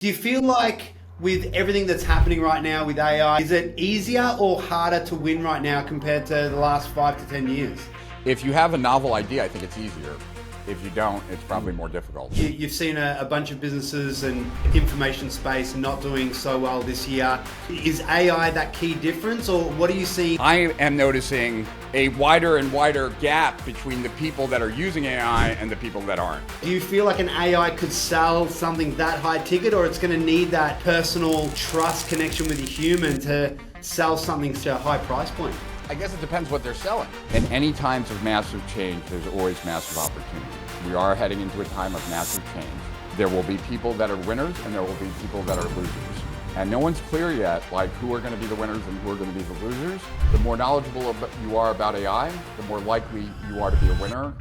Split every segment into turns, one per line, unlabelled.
Do you feel like with everything that's happening right now with AI, is it easier or harder to win right now compared to the last 5 to 10 years?
If you have a novel idea, I think it's easier. If you don't, it's probably more difficult.
You've seen a bunch of businesses and information space not doing so well this year. Is AI that key difference, or what are you seeing?
I am noticing a wider and wider gap between the people that are using AI and the people that aren't.
Do you feel like an AI could sell something that high ticket, or it's going to need that personal trust connection with a human to sell something to a high price point?
I guess it depends what they're selling. In any times of massive change, there's always massive opportunity. We are heading into a time of massive change. There will be people that are winners and there will be people that are losers. And no one's clear yet, like who are going to be the winners and who are going to be the losers. The more knowledgeable you are about AI, the more likely you are to be a winner.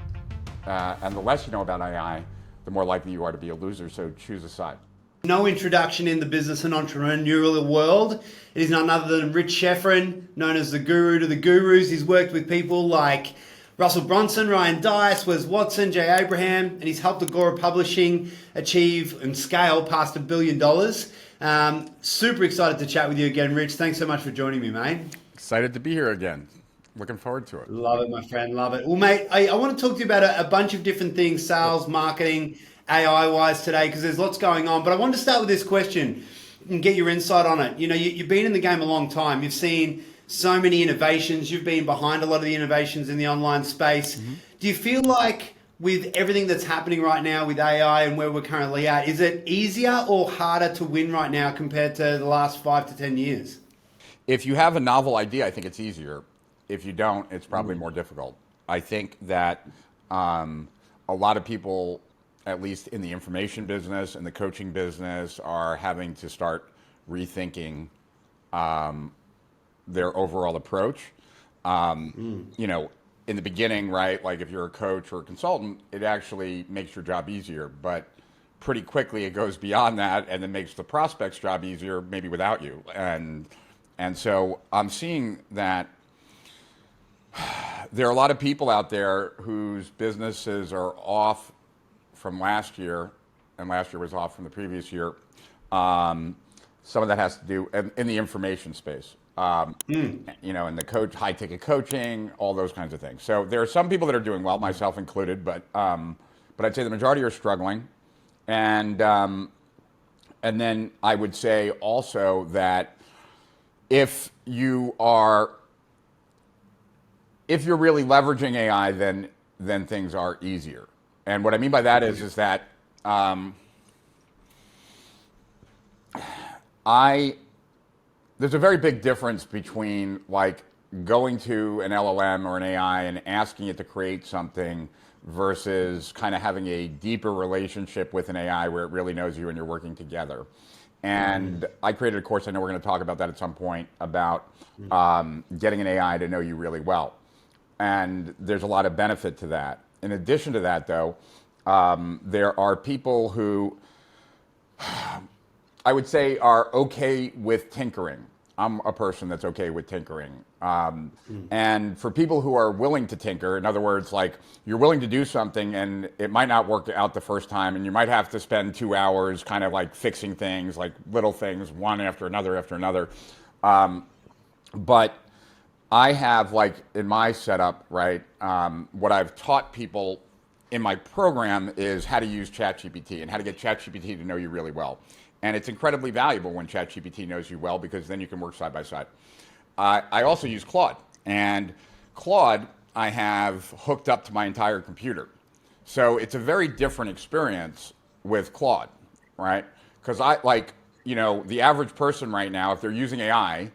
And the less you know about AI, the more likely you are to be a loser. So choose a side.
No introduction in the business and entrepreneurial world. It is none other than Rich Schefren, known as the guru to the gurus. He's worked with people like Russell Brunson, Ryan Dice, Wes Watson, Jay Abraham, and he's helped Agora Publishing achieve and scale past $1 billion. Super excited to chat with you again, Rich. Thanks so much for joining me, mate.
Excited to be here again. Looking forward to it.
Love it, my friend. Love it. Well, mate, I want to talk to you about a bunch of different things, sales, marketing, AI-wise today, because there's lots going on. But I wanted to start with this question and get your insight on it. You know, you've been in the game a long time. You've seen so many innovations. You've been behind a lot of the innovations in the online space. Mm-hmm. Do you feel like with everything that's happening right now with AI and where we're currently at, is it easier or harder to win right now compared to the last 5 to 10 years?
If you have a novel idea, I think it's easier. If you don't, it's probably more difficult. I think that a lot of people, at least in the information business and the coaching business, are having to start rethinking their overall approach. You know, in the beginning, right, like if you're a coach or a consultant, it actually makes your job easier. But pretty quickly it goes beyond that and then makes the prospect's job easier, maybe without you. And so I'm seeing that there are a lot of people out there whose businesses are off from last year, and last year was off from the previous year. Some of that has to do in the information space, you know, in the high-ticket coaching, all those kinds of things. So there are some people that are doing well, myself included, but I'd say the majority are struggling. And then I would say also that if you're really leveraging AI, then things are easier. And what I mean by that is that there's a very big difference between like going to an LLM or an AI and asking it to create something versus kind of having a deeper relationship with an AI where it really knows you and you're working together. And I created a course, I know we're going to talk about that at some point, about getting an AI to know you really well. And there's a lot of benefit to that. In addition to that, though, there are people who I would say are okay with tinkering. I'm a person that's okay with tinkering. And for people who are willing to tinker, in other words, like you're willing to do something and it might not work out the first time and you might have to spend 2 hours kind of like fixing things, like little things, one after another. But I have, like in my setup, right, what I've taught people in my program is how to use ChatGPT and how to get ChatGPT to know you really well. And it's incredibly valuable when ChatGPT knows you well because then you can work side by side. I also use Claude. And Claude I have hooked up to my entire computer. So it's a very different experience with Claude, right? Because the average person right now, if they're using AI,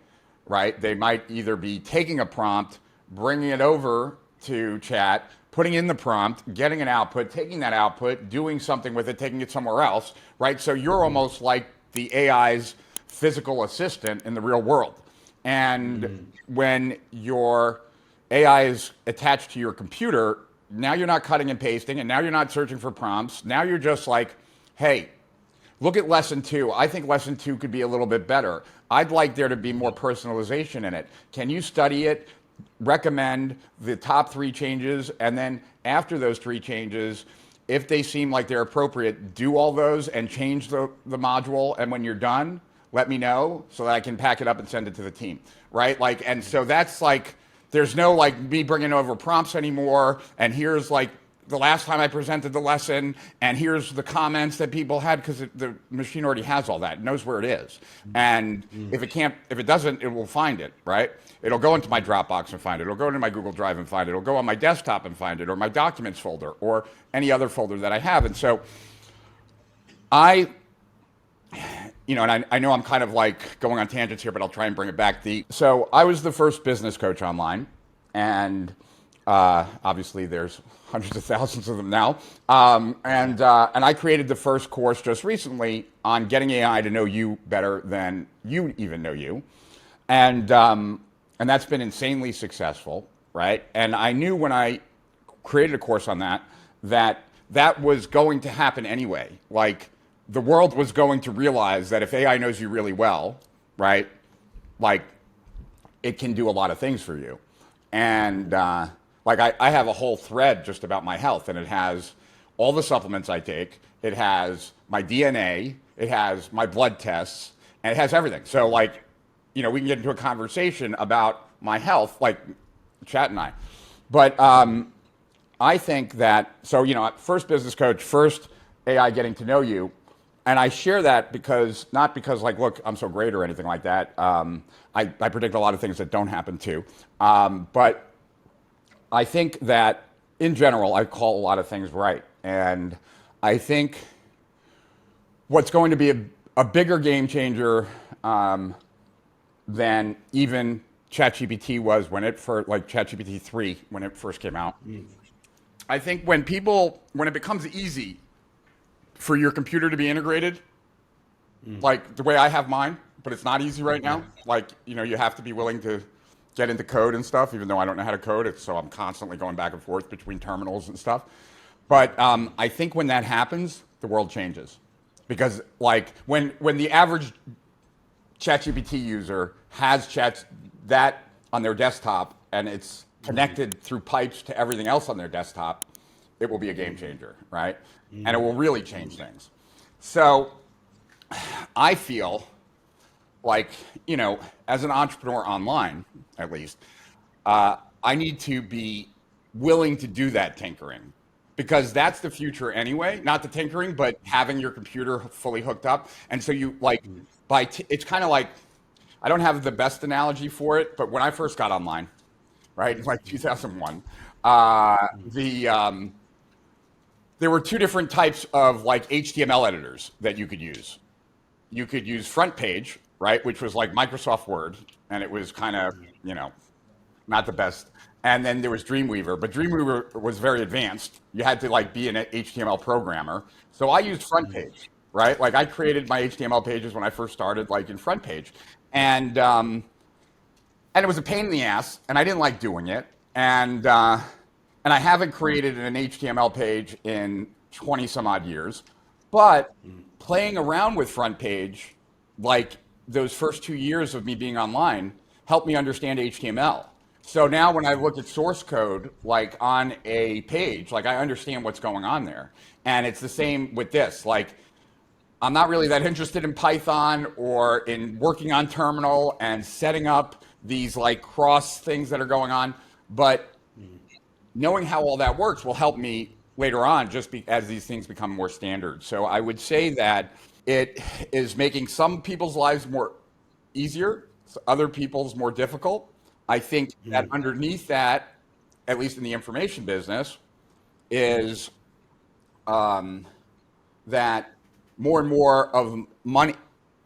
right, they might either be taking a prompt, bringing it over to chat, putting in the prompt, getting an output, taking that output, doing something with it, taking it somewhere else, right? So you're almost like the AI's physical assistant in the real world. And when your AI is attached to your computer, now you're not cutting and pasting, and now you're not searching for prompts. Now you're just like, hey, look at lesson 2. I think lesson 2 could be a little bit better. I'd like there to be more personalization in it. Can you study it, recommend the top 3 changes, and then after those 3 changes, if they seem like they're appropriate, do all those and change the module. And when you're done, let me know so that I can pack it up and send it to the team, right? Like, and so that's like, there's no like me bringing over prompts anymore. And here's like the last time I presented the lesson, and here's the comments that people had, because the machine already has all that, it knows where it is. And if it doesn't, it will find it, right? It'll go into my Dropbox and find it. It'll go into my Google Drive and find it. It'll go on my desktop and find it, or my documents folder, or any other folder that I have. And so and I know I'm kind of like going on tangents here, but I'll try and bring it back. So I was the first business coach online, and obviously there's hundreds of thousands of them now. And I created the first course just recently on getting AI to know you better than you even know you. And that's been insanely successful, right? And I knew when I created a course on that was going to happen anyway. Like, the world was going to realize that if AI knows you really well, right, like, it can do a lot of things for you. And like, I have a whole thread just about my health, and it has all the supplements I take, it has my DNA, it has my blood tests, and it has everything. So like, we can get into a conversation about my health, like Chat and I. But I think that, so, first business coach, first AI getting to know you. And I share that because, not because like, look, I'm so great or anything like that. I predict a lot of things that don't happen too. But I think that in general, I call a lot of things right. And I think what's going to be a bigger game changer than even ChatGPT was when it first, like ChatGPT 3, when it first came out. I think when it becomes easy for your computer to be integrated, like the way I have mine, but it's not easy right now. Like, you have to be willing to get into code and stuff, even though I don't know how to code. So I'm constantly going back and forth between terminals and stuff. But I think when that happens, the world changes. Because like when the average ChatGPT user has that on their desktop, and it's connected through pipes to everything else on their desktop, it will be a game changer, right? And it will really change things. So I feel like, as an entrepreneur online, at least, I need to be willing to do that tinkering, because that's the future anyway. Not the tinkering, but having your computer fully hooked up. And so you like, it's kind of like, I don't have the best analogy for it, but when I first got online, right, in like 2001, there were two different types of like HTML editors that you could use. You could use Front Page, right, which was like Microsoft Word, and it was kind of, not the best. And then there was Dreamweaver, but Dreamweaver was very advanced. You had to like be an HTML programmer. So I used Front Page, right? Like, I created my HTML pages when I first started, like in Front Page, and it was a pain in the ass, and I didn't like doing it. And I haven't created an HTML page in 20 some odd years, but playing around with Front Page, like those first 2 years of me being online, helped me understand HTML. So now when I look at source code, like on a page, like I understand what's going on there. And it's the same with this. Like, I'm not really that interested in Python or in working on terminal and setting up these like cross things that are going on, but knowing how all that works will help me later on, as these things become more standard. So I would say that it is making some people's lives more easier, other people's more difficult. I think that underneath that, at least in the information business, is that more and more of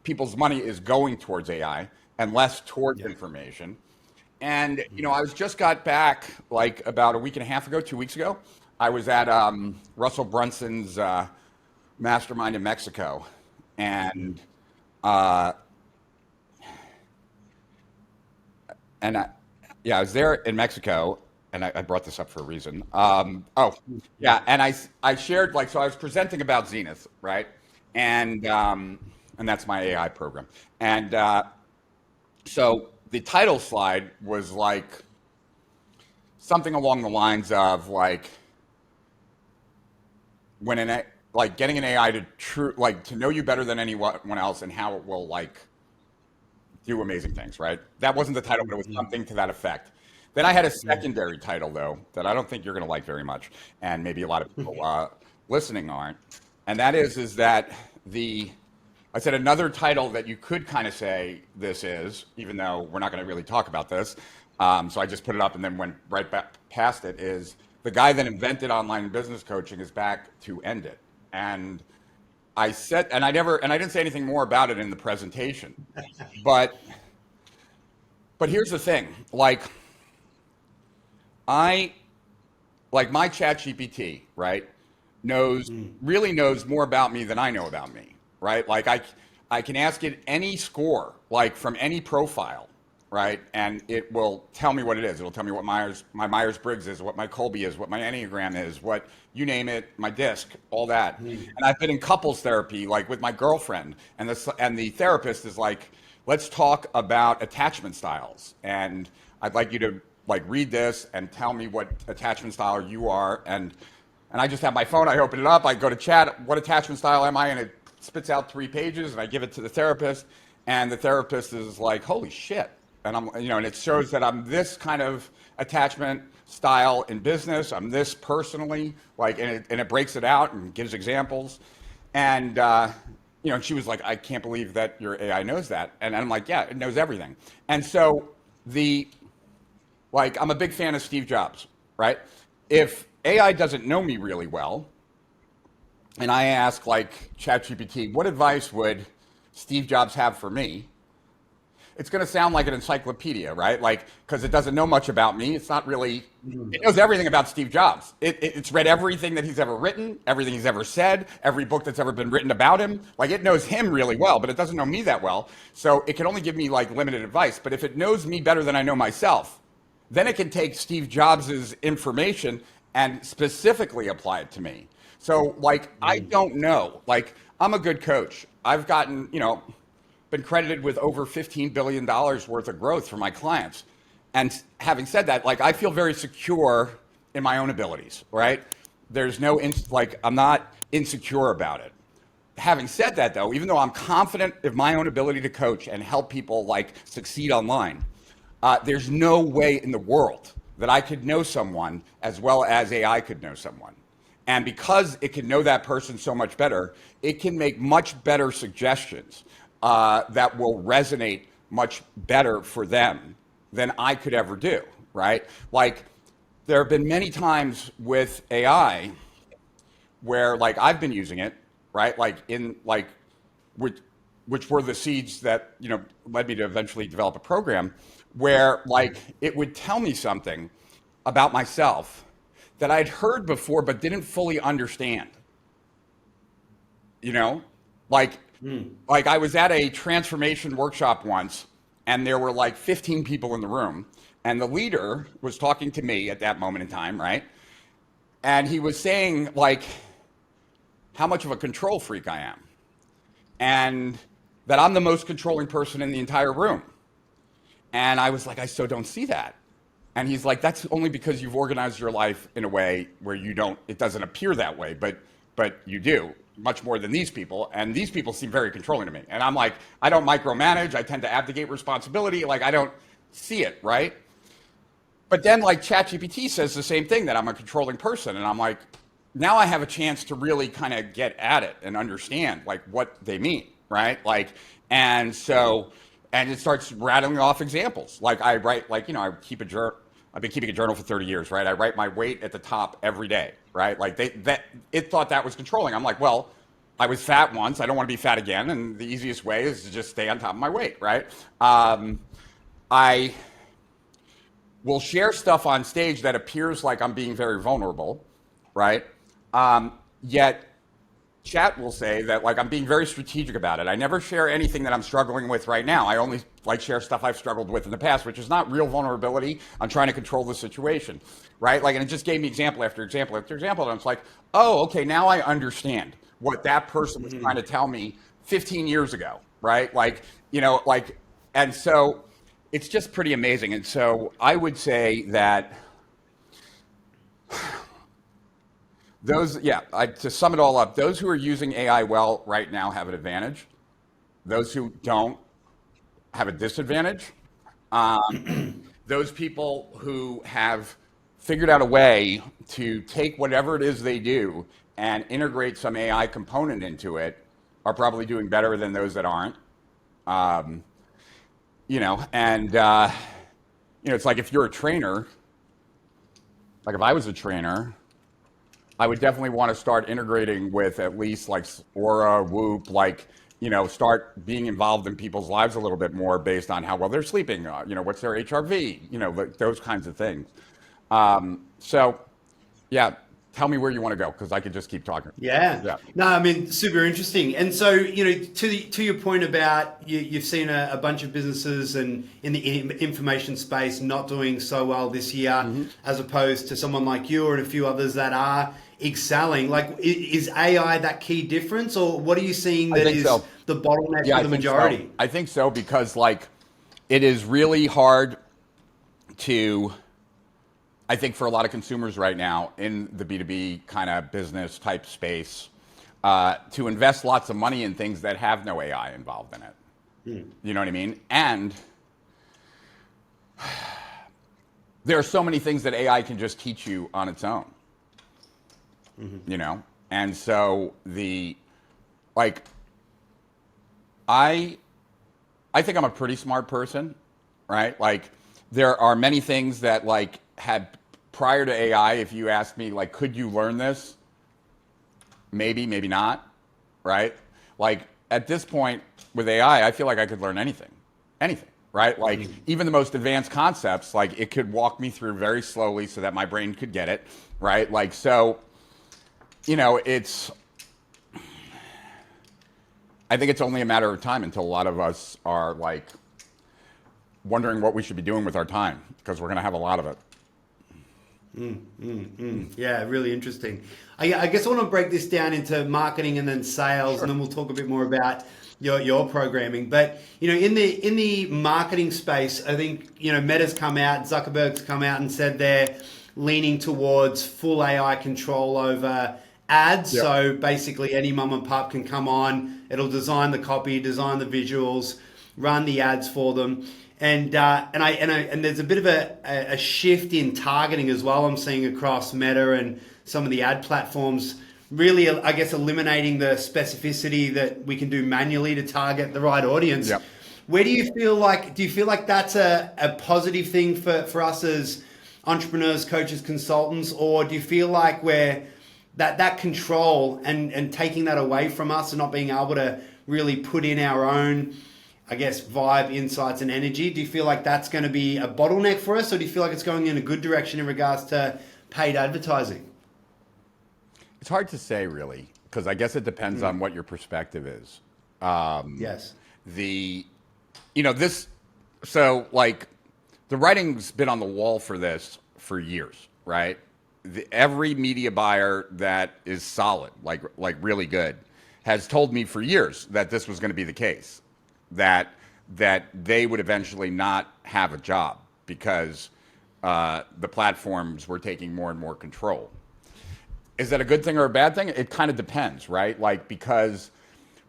people's money is going towards AI and less towards information. And, I just got back like about a week and a half ago, 2 weeks ago. I was at Russell Brunson's mastermind in Mexico. And I was there in Mexico, and I brought this up for a reason. And I shared, like, so I was presenting about Zenith, right? And that's my AI program. And so the title slide was like something along the lines of like, when like getting an AI to know you better than anyone else and how it will like do amazing things, right? That wasn't the title, but it was something to that effect. Then I had a secondary title though that I don't think you're going to like very much, and maybe a lot of people listening aren't. And that is that the I said another title that you could kind of say this is, even though we're not going to really talk about this. So I just put it up and then went right back past it. Is the guy that invented online business coaching is back to end it, and I said, and I didn't say anything more about it in the presentation, but here's the thing, I like my chat GPT, right, really knows more about me than I know about me, right? Like I can ask it any score, like from any profile, right? And it will tell me what it is. It'll tell me what my Myers-Briggs is, what my Colby is, what my Enneagram is, what you name it, my disc, all that. And I've been in couples therapy, like with my girlfriend, and the therapist is like, let's talk about attachment styles. And I'd like you to like read this and tell me what attachment style you are. And I just have my phone, I open it up, I go to chat, what attachment style am I? And it spits out 3 pages and I give it to the therapist. And the therapist is like, holy shit. And and it shows that I'm this kind of attachment style in business. I'm this personally, and it breaks it out and gives examples. And, and she was like, I can't believe that your AI knows that. And I'm like, yeah, it knows everything. And so I'm a big fan of Steve Jobs, right? If AI doesn't know me really well, and I ask ChatGPT, what advice would Steve Jobs have for me? It's going to sound like an encyclopedia, right? Because it doesn't know much about me. It's not really, it knows everything about Steve Jobs. It's read everything that he's ever written, everything he's ever said, every book that's ever been written about him. It knows him really well, but it doesn't know me that well. So it can only give me limited advice. But if it knows me better than I know myself, then it can take Steve Jobs's information and specifically apply it to me. So I don't know. I'm a good coach. I've gotten, been credited with over $15 billion worth of growth for my clients. And having said that, I feel very secure in my own abilities, right? There's no, I'm not insecure about it. Having said that though, even though I'm confident of my own ability to coach and help people succeed online, there's no way in the world that I could know someone as well as AI could know someone. And because it can know that person so much better, it can make much better suggestions that will resonate much better for them than I could ever do, right? There have been many times with AI where I've been using it, right? Which were the seeds that, led me to eventually develop a program where it would tell me something about myself that I'd heard before but didn't fully understand. I was at a transformation workshop once and there were 15 people in the room and the leader was talking to me at that moment in time, right? And he was saying how much of a control freak I am and that I'm the most controlling person in the entire room. And I was like, I so don't see that. And he's like, that's only because you've organized your life in a way where it doesn't appear that way, but you do much more than these people. And these people seem very controlling to me. And I'm like, I don't micromanage. I tend to abdicate responsibility. I don't see it, right? But then ChatGPT says the same thing, that I'm a controlling person. And I'm like, now I have a chance to really kind of get at it and understand what they mean, right? And it starts rattling off examples. I write, I keep a journal. I've been keeping a journal for 30 years, right? I write my weight at the top every day, right? It thought that was controlling. I'm like, well, I was fat once. I don't want to be fat again. And the easiest way is to just stay on top of my weight, right? I will share stuff on stage that appears like I'm being very vulnerable, right? Yet chat will say that I'm being very strategic about it. I never share anything that I'm struggling with right now. I only share stuff I've struggled with in the past, which is not real vulnerability. I'm trying to control the situation, right? And it just gave me example after example after example. And I was like, oh, okay, now I understand what that person was trying to tell me 15 years ago, right? And so it's just pretty amazing. And so I would say that To sum it all up, those who are using AI well right now have an advantage. Those who don't have a disadvantage. Those people who have figured out a way to take whatever it is they do and integrate some AI component into it are probably doing better than those that aren't. Um, it's like if you're a trainer, like if I was a trainer, I would definitely want to start integrating with at least like Aura, Whoop, start being involved in people's lives a little bit more based on how well they're sleeping, what's their HRV, those kinds of things. So, yeah, tell me where you want to go because I could just keep talking.
Yeah. No, I mean, super interesting. And so, to your point about you've seen a bunch of businesses and in the information space not doing so well this year, as opposed to someone like you or a few others that are excelling. Like, is AI that key difference, or what are you seeing that is the bottleneck for the majority?
I think so because it is really hard to. I think for a lot of consumers right now in the B2B kind of business type space, to invest lots of money in things that have no AI involved in it. You know what I mean? And there are so many things that AI can just teach you on its own. And so I think I'm a pretty smart person, right? Like there are many things that had prior to AI, if you asked me, could you learn this? Maybe, maybe not, right? Like at this point with AI, I feel like I could learn anything, right? Like even the most advanced concepts, it could walk me through very slowly so that my brain could get it, right? I think it's only a matter of time until a lot of us are wondering what we should be doing with our time because we're going to have a lot of it.
Yeah, really interesting. I guess I want to break this down into marketing and then sales, and then we'll talk a bit more about your programming. But in the marketing space, I think Meta's come out, Zuckerberg's come out and said they're leaning towards full AI control over ads. Yep. So basically, any mum and pop can come on. It'll design the copy, design the visuals, run the ads for them. And there's a bit of a shift in targeting as well. I'm seeing across Meta and some of the ad platforms, really, I guess, eliminating the specificity that we can do manually to target the right audience.
Yep.
Where do you feel like that's a positive thing for us as entrepreneurs, coaches, consultants, or do you feel like we're that control and taking that away from us and not being able to really put in our own, I guess, vibe, insights, and energy? Do you feel like that's going to be a bottleneck for us, or do you feel like it's going in a good direction in regards to paid advertising?
It's hard to say, really, because I guess it depends on what your perspective is.
Yes.
The writing's been on the wall for this for years, right? Every media buyer that is solid, like really good, has told me for years that this was going to be the case. That they would eventually not have a job because the platforms were taking more and more control. Is that a good thing or a bad thing? It kind of depends, right? Because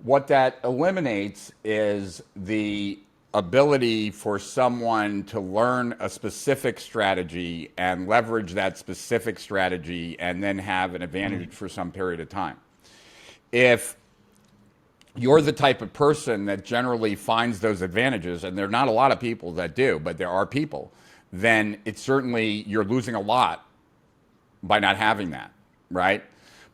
what that eliminates is the ability for someone to learn a specific strategy and leverage that specific strategy and then have an advantage for some period of time. If you're the type of person that generally finds those advantages, and there are not a lot of people that do, but there are people, then it's certainly, you're losing a lot by not having that, right?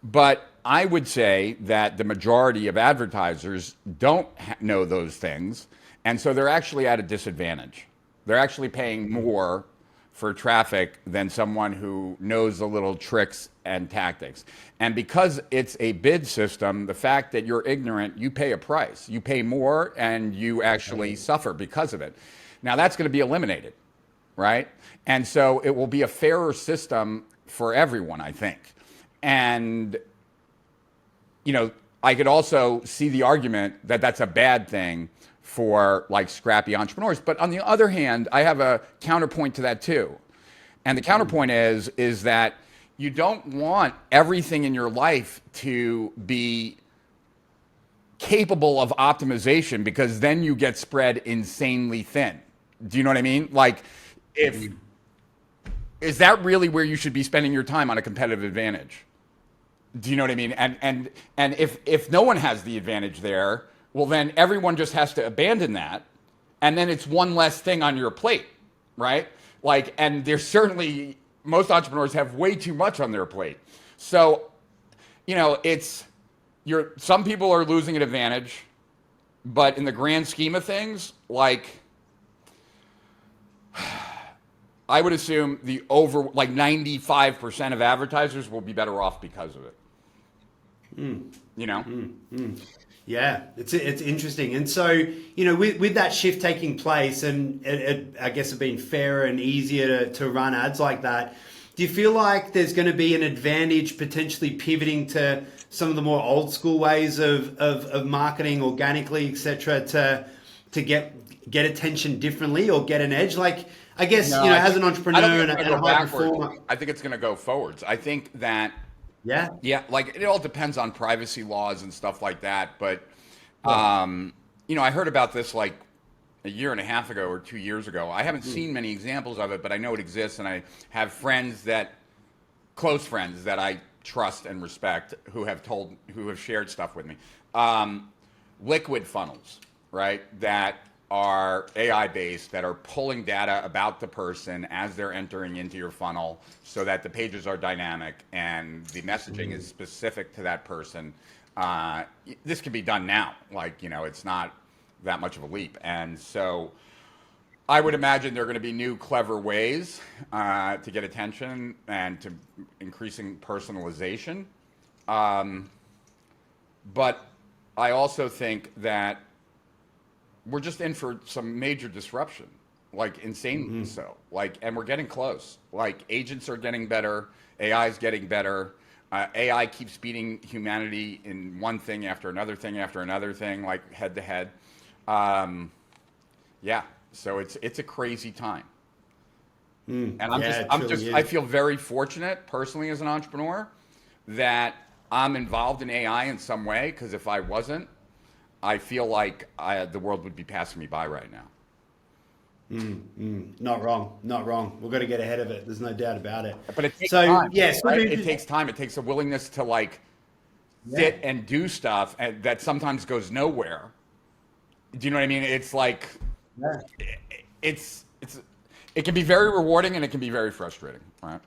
But I would say that the majority of advertisers don't know those things, and so they're actually at a disadvantage. They're actually paying more for traffic than someone who knows the little tricks and tactics. And because it's a bid system, the fact that you're ignorant, you pay a price. You pay more and you actually suffer because of it. Now that's going to be eliminated, right? And so it will be a fairer system for everyone, I think. And, I could also see the argument that that's a bad thing for scrappy entrepreneurs. But on the other hand, I have a counterpoint to that too. And the counterpoint is that you don't want everything in your life to be capable of optimization, because then you get spread insanely thin. Do you know what I mean? Like, if is that really where you should be spending your time on a competitive advantage? Do you know what I mean? And if no one has the advantage there, well, then everyone just has to abandon that, and then it's one less thing on your plate, right? Like, and there's certainly, most entrepreneurs have way too much on their plate. So, it's, some people are losing an advantage, but in the grand scheme of things, like, I would assume like 95% of advertisers will be better off because of it.
Yeah, it's interesting. And so, with that shift taking place, and I guess it being fairer and easier to run ads like that, do you feel like there's going to be an advantage potentially pivoting to some of the more old school ways of marketing organically, etc., to get attention differently or get an edge? Like, I guess,
No,
as an entrepreneur and a high
backwards.
performer.
I think it's going to go forwards. I think that,
Yeah.
like, it all depends on privacy laws and stuff like that. But, I heard about this like a year and a half ago or 2 years ago. I haven't seen many examples of it, but I know it exists, and I have close friends that I trust and respect, who have shared stuff with me. Liquid funnels, right? That are AI based, that are pulling data about the person as they're entering into your funnel, so that the pages are dynamic and the messaging is specific to that person. This can be done now. Like, it's not that much of a leap. And so I would imagine there are going to be new clever ways to get attention and to increasing personalization. But I also think that we're just in for some major disruption, like insanely so. Like, and we're getting close. Like, agents are getting better, AI is getting better. AI keeps beating humanity in one thing after another thing after another thing, like head to head. So it's a crazy time. And I feel very fortunate personally as an entrepreneur that I'm involved in AI in some way, because if I wasn't, I feel like the world would be passing me by right now.
Not wrong. We've got to get ahead of it. There's no doubt about it.
But it takes time.
Yes,
right? It takes time. It takes a willingness to sit and do stuff that sometimes goes nowhere. Do you know what I mean? It's like, it can be very rewarding and it can be very frustrating, right?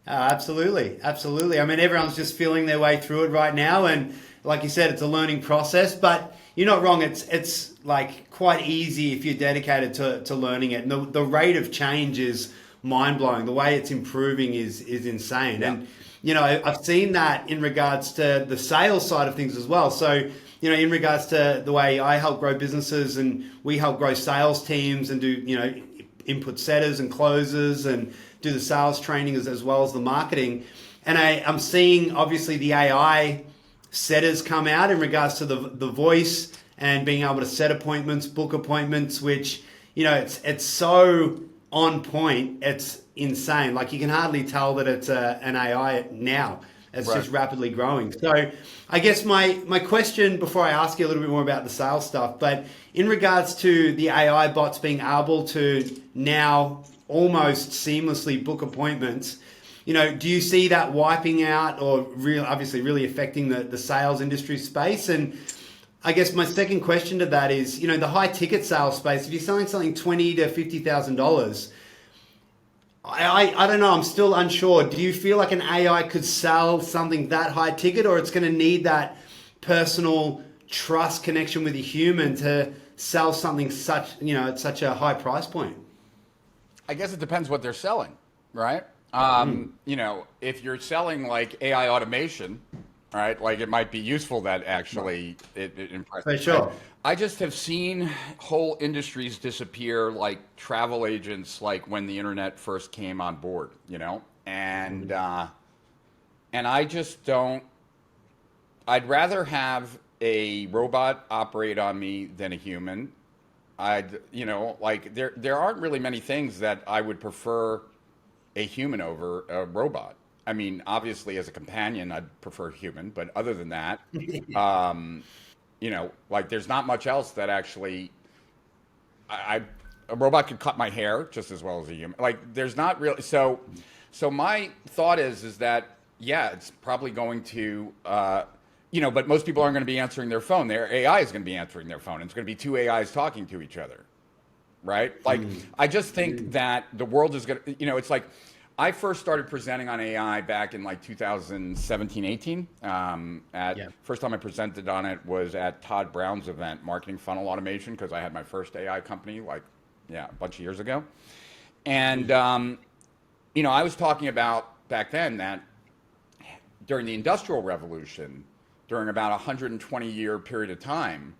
Absolutely. I mean, everyone's just feeling their way through it right now, and like you said, it's a learning process. But you're not wrong. It's like quite easy if you're dedicated to learning it. And the rate of change is mind blowing. The way it's improving is insane. Yeah. And I've seen that in regards to the sales side of things as well. So in regards to the way I help grow businesses, and we help grow sales teams and do input setters and closers, and do the sales training as well as the marketing. And I'm seeing obviously the AI setters come out in regards to the voice and being able to set appointments, book appointments, which, it's so on point. It's insane. Like, you can hardly tell that it's an AI now. It's just rapidly growing. So I guess my question, before I ask you a little bit more about the sales stuff, but in regards to the AI bots being able to now almost seamlessly book appointments, do you see that wiping out or obviously really affecting the sales industry space? And I guess my second question to that is, the high ticket sales space, if you're selling something $20,000 to $50,000, I don't know, I'm still unsure. Do you feel like an AI could sell something that high ticket, or it's going to need that personal trust connection with a human to sell something at such a high price point?
I guess it depends what they're selling, right? If you're selling like AI automation, right, like, it might be useful that actually it impresses.
For sure.
I just have seen whole industries disappear, like travel agents, like when the internet first came on board, and I just don't. I'd rather have a robot operate on me than a human. There aren't really many things that I would prefer a human over a robot. I mean, obviously, as a companion, I'd prefer human, but other than that, um, like there's not much else that actually I a robot could cut my hair just as well as a human. Like there's not really so my thought is that yeah, it's probably going to but most people aren't going to be answering their phone. Their AI is going to be answering their phone. It's going to be two AIs talking to each other, right? Like I just think that the world is going to it's like I first started presenting on AI back in like 2017, 18. First time I presented on it was at Todd Brown's event, Marketing Funnel Automation, because I had my first AI company a bunch of years ago. And, I was talking about back then that during the Industrial Revolution, during about a 120-year period of time,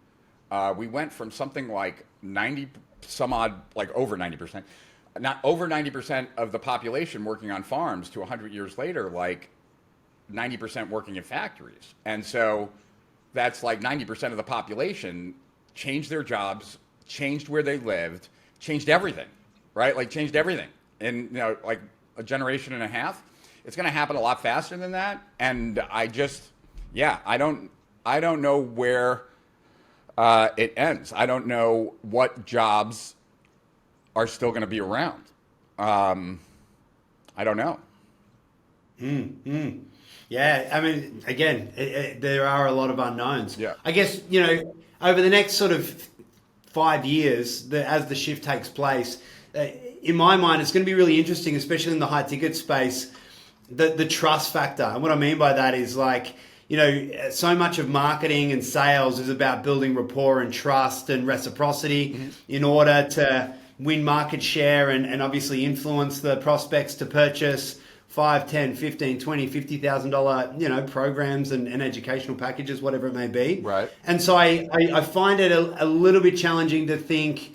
we went from something like 90, some odd, like over 90%, not over 90% of the population working on farms to 100 years later, like 90% working in factories. And so that's like 90% of the population changed their jobs, changed where they lived, changed everything, right? Like changed everything in, like a generation and a half. It's going to happen a lot faster than that. And I don't know where it ends. I don't know what jobs are still going to be around. I don't know.
Yeah, I mean, again, there are a lot of unknowns.
Yeah.
I guess, over the next sort of 5 years, as the shift takes place, in my mind, it's going to be really interesting, especially in the high ticket space, the trust factor. And what I mean by that is like, so much of marketing and sales is about building rapport and trust and reciprocity in order to win market share and obviously influence the prospects to purchase 5, 10, 15, 20, $50,000, programs and educational packages, whatever it may be.
Right.
And so I find it a little bit challenging to think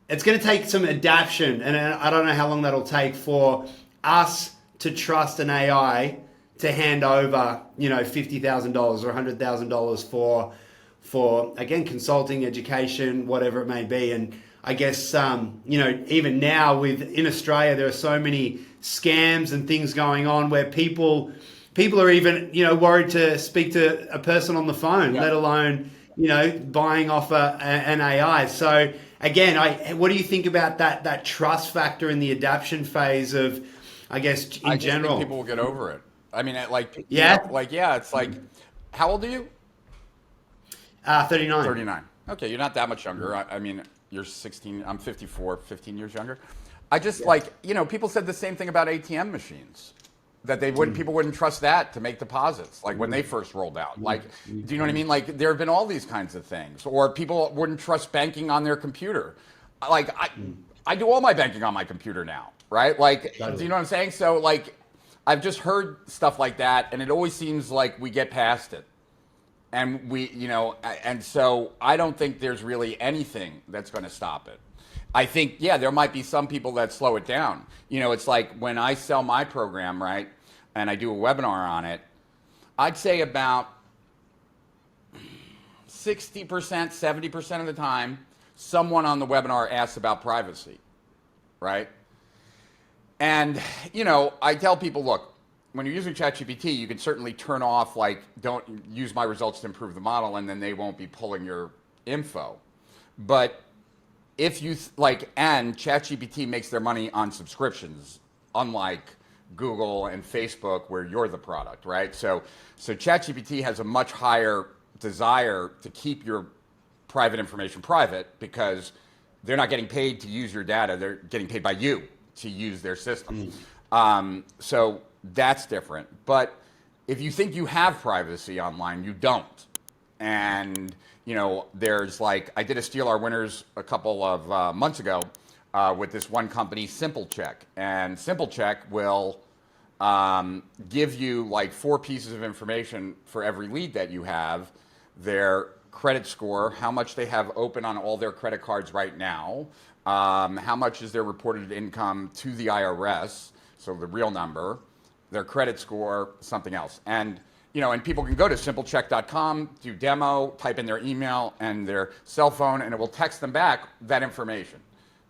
it's going to take some adaptation, and I don't know how long that'll take for us to trust an AI to hand over, $50,000 or $100,000 for again, consulting, education, whatever it may be. And I guess, even now in Australia, there are so many scams and things going on where people are even, worried to speak to a person on the phone, let alone, buying off an AI. So again, what do you think about that trust factor in the adaptation phase of, I guess, in general?
I think people will get over it. I mean, it's like, how old are you?
39.
39. Okay, you're not that much younger. I mean, you're 16. I'm 54, 15 years younger. I just people said the same thing about ATM machines, that people wouldn't trust that to make deposits, like when they first rolled out. Like, do you know what I mean? Like, there have been all these kinds of things. Or people wouldn't trust banking on their computer. Like, I do all my banking on my computer now, right? Like, do you know what I'm saying? So, like, I've just heard stuff like that, and it always seems like we get past it. And and so I don't think there's really anything that's going to stop it. I think, there might be some people that slow it down. It's like when I sell my program, right, and I do a webinar on it, I'd say about 60%, 70% of the time, someone on the webinar asks about privacy, right? And, I tell people, look, when you're using ChatGPT, you can certainly turn off, like, don't use my results to improve the model, and then they won't be pulling your info. But if you, and ChatGPT makes their money on subscriptions, unlike Google and Facebook, where you're the product, right? So ChatGPT has a much higher desire to keep your private information private because they're not getting paid to use your data. They're getting paid by you to use their system. So that's different. But if you think you have privacy online, you don't. And, there's I did a Steal Our Winners a couple of months ago with this one company, Simple Check. And Simple Check will give you 4 pieces of information for every lead that you have: their credit score, how much they have open on all their credit cards right now, how much is their reported income to the IRS, so the real number, their credit score, something else. And and people can go to simplecheck.com, do demo, type in their email and their cell phone, and it will text them back that information.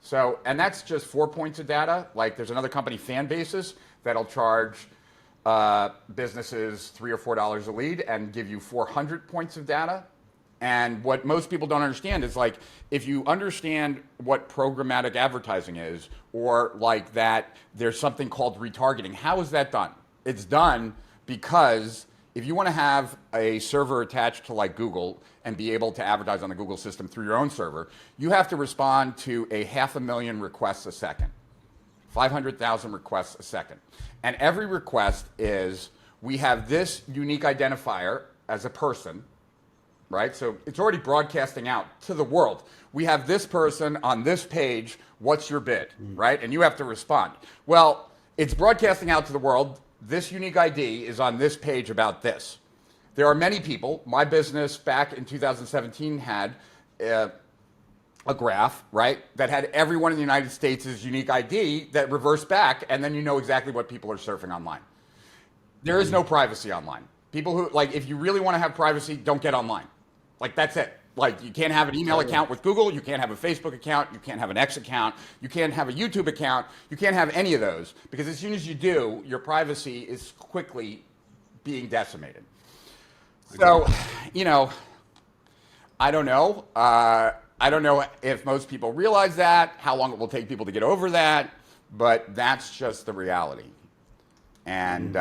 So, and that's just 4 points of data. Like, there's another company, Fanbasis, that'll charge businesses $3 or $4 a lead and give you 400 points of data. And what most people don't understand is like, if you understand what programmatic advertising is, or like that there's something called retargeting, how is that done? It's done because if you want to have a server attached to like Google and be able to advertise on the Google system through your own server, you have to respond to 500,000 requests a second, 500,000 requests a second. And every request is, we have this unique identifier as a person, right? So it's already broadcasting out to the world. We have this person on this page, what's your bid, right? And you have to respond. Well, it's broadcasting out to the world. This unique ID is on this page about this. There are many people. My business back in 2017 had a graph, right, that had everyone in the United States' unique ID that reversed back, and then you know exactly what people are surfing online. There is no privacy online. People who, like, if you really want to have privacy, don't get online. Like, that's it. Like, you can't have an email account with Google, you can't have a Facebook account, you can't have an X account, you can't have a YouTube account, you can't have any of those, because as soon as you do, your privacy is quickly being decimated. So, you know, I don't know. I don't know if most people realize that, how long it will take people to get over that, but that's just the reality. And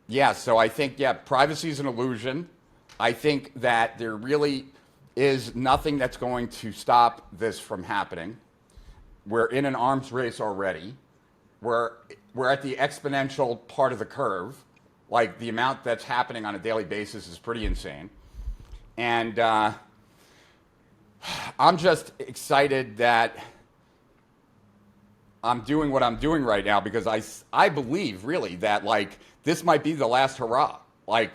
yeah, so I think, yeah, privacy is an illusion. I think that there really is nothing that's going to stop this from happening. We're in an arms race already. We're at the exponential part of the curve. Like, the amount that's happening on a daily basis is pretty insane. And I'm just excited that I'm doing what I'm doing right now, because I believe really that, like, this might be the last hurrah. Like,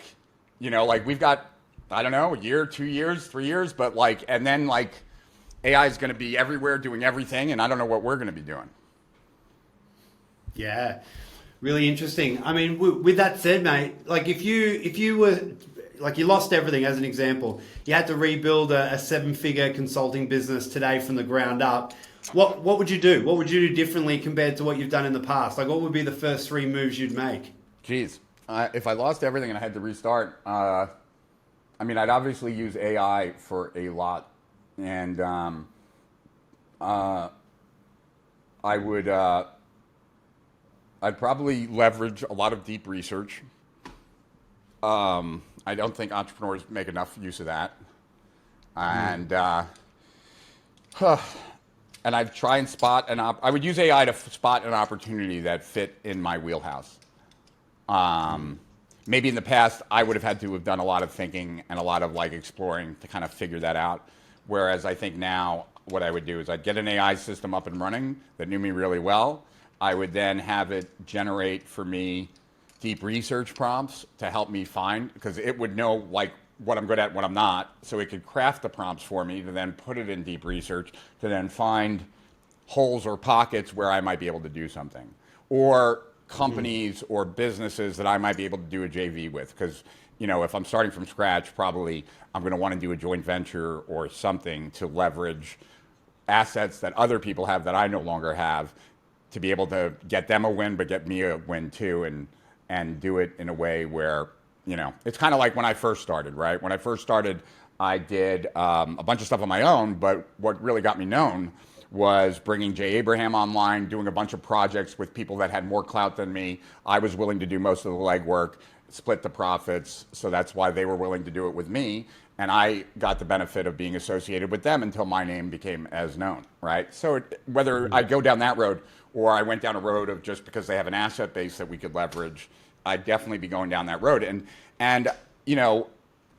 you know, like, we've got, I don't know, a year, 2 years, 3 years, but like, and then like AI is going to be everywhere doing everything, and I don't know what we're going to be doing.
Yeah, really interesting. I mean, with that said, mate, like, if you were, like, you lost everything, as an example, you had to rebuild a 7-figure consulting business today from the ground up, what would you do? What would you do differently compared to what you've done in the past? Like, what would be the first 3 moves you'd make?
Geez, if I lost everything and I had to restart, I mean, I'd obviously use AI for a lot, and I would, I'd probably leverage a lot of deep research. I don't think entrepreneurs make enough use of that, and and I'd try and spot I would use AI to spot an opportunity that fit in my wheelhouse. Maybe in the past, I would have had to have done a lot of thinking and a lot of like exploring to kind of figure that out. Whereas I think now what I would do is I'd get an AI system up and running that knew me really well. I would then have it generate for me deep research prompts to help me find, because it would know like what I'm good at, what I'm not. So it could craft the prompts for me to then put it in deep research to then find holes or pockets where I might be able to do something. Or companies or businesses that I might be able to do a JV with, because, you know, if I'm starting from scratch, probably I'm going to want to do a joint venture or something to leverage assets that other people have that I no longer have, to be able to get them a win but get me a win too, and do it in a way where, you know, it's kind of like when I first started, right? When I first started, I did a bunch of stuff on my own, but what really got me known was bringing Jay Abraham online, doing a bunch of projects with people that had more clout than me. I was willing to do most of the legwork, split the profits, so that's why they were willing to do it with me. And I got the benefit of being associated with them until my name became as known, right? So whether I go down that road or I went down a road of just because they have an asset base that we could leverage, I'd definitely be going down that road. And you know,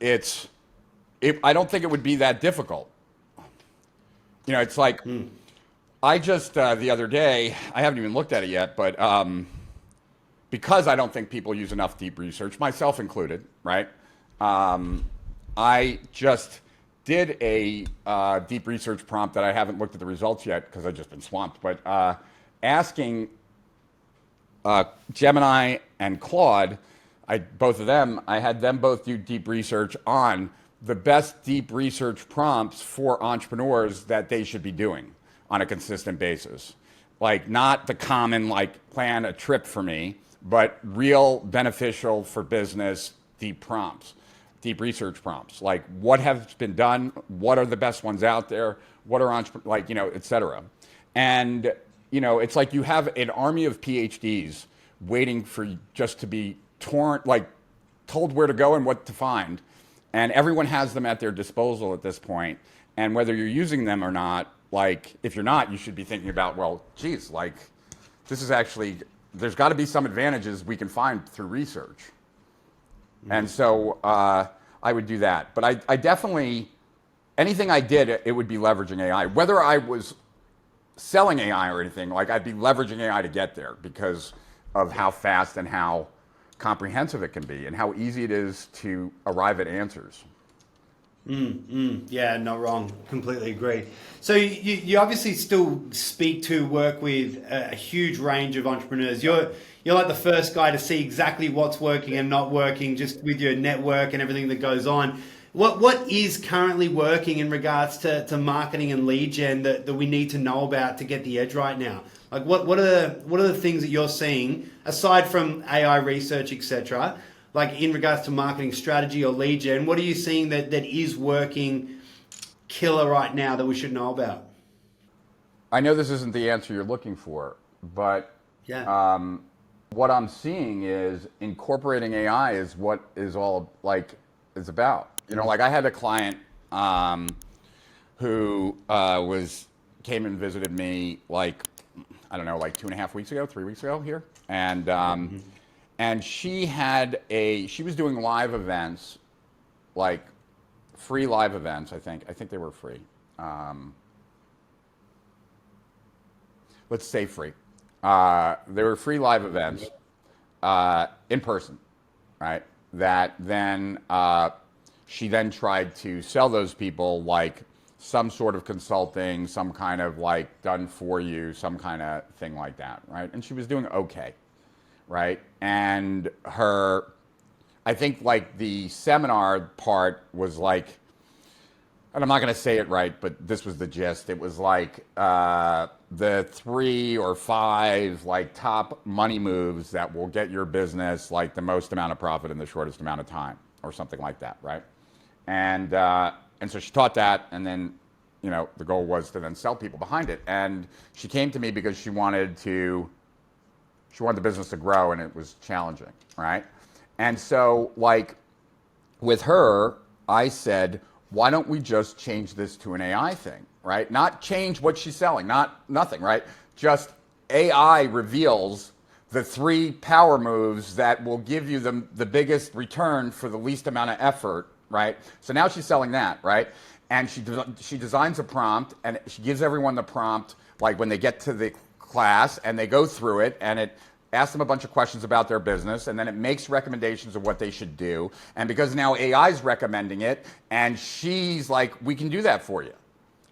I don't think it would be that difficult. You know, it's like, I just, the other day, I haven't even looked at it yet, but because I don't think people use enough deep research, myself included, right? I just did a deep research prompt that I haven't looked at the results yet because I've just been swamped, but asking Gemini and Claude, both of them, I had them both do deep research on the best deep research prompts for entrepreneurs that they should be doing on a consistent basis. Like, not the common, like, plan a trip for me, but real beneficial for business deep prompts, deep research prompts, like what has been done, what are the best ones out there, what are like, et cetera. And, it's like you have an army of PhDs waiting for just to be told where to go and what to find. And everyone has them at their disposal at this point. And whether you're using them or not, like, if you're not, you should be thinking about, well, geez, like, this is actually, there's got to be some advantages we can find through research. And so I would do that. But I definitely, anything I did, it would be leveraging AI. Whether I was selling AI or anything, like, I'd be leveraging AI to get there because of how fast and how comprehensive it can be and how easy it is to arrive at answers.
Yeah, not wrong. Completely agree. So you obviously still work with a huge range of entrepreneurs. You're like the first guy to see exactly what's working and not working, just with your network and everything that goes on. What is currently working in regards to marketing and lead gen that we need to know about to get the edge right now? Like what are the things that you're seeing aside from AI research, etc., like in regards to marketing strategy or lead gen? What are you seeing that is working killer right now that we should know about?
I know this isn't the answer you're looking for, but
yeah,
what I'm seeing is incorporating AI is what is all like is about. Like I had a client who came and visited me like, I don't know, like 2.5 weeks ago, 3 weeks ago here, and she was doing live events, like free live events. I think they were free. Let's say free. They were free live events in person, right? That then she then tried to sell those people like some sort of consulting, some kind of like done for you, some kind of thing like that, right? And she was doing okay, right? And I think like the seminar part was like, and I'm not going to say it right, but this was the gist. It was like the 3 or 5 like top money moves that will get your business like the most amount of profit in the shortest amount of time, or something like that, right? And so she taught that, and then the goal was to then sell people behind it. And she came to me because she wanted the business to grow, and it was challenging, right? And so like with her, I said, why don't we just change this to an AI thing, right? Not change what she's selling, nothing, right? Just AI reveals the 3 power moves that will give you the biggest return for the least amount of effort, right? So now she's selling that, right? And she designs a prompt, and she gives everyone the prompt, like when they get to the class, and they go through it, and it asks them a bunch of questions about their business, and then it makes recommendations of what they should do. And because now AI is recommending it, and she's like, we can do that for you.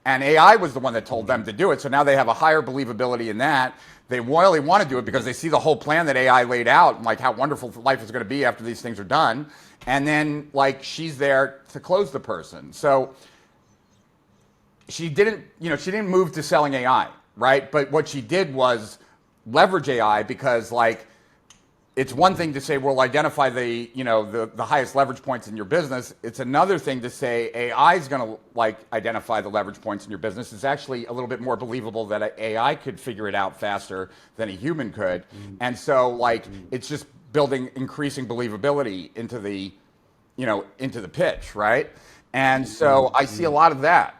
And AI was the one that told them to do it, so now they have a higher believability in that. They really want to do it because they see the whole plan that AI laid out, and like how wonderful life is going to be after these things are done. And then like she's there to close the person. So she didn't move to selling AI, right? But what she did was leverage AI, because like it's one thing to say, well, identify the highest leverage points in your business. It's another thing to say AI is going to like identify the leverage points in your business. It's actually a little bit more believable that AI could figure it out faster than a human could. And so like it's just building increasing believability into the pitch, right? And so I see a lot of that.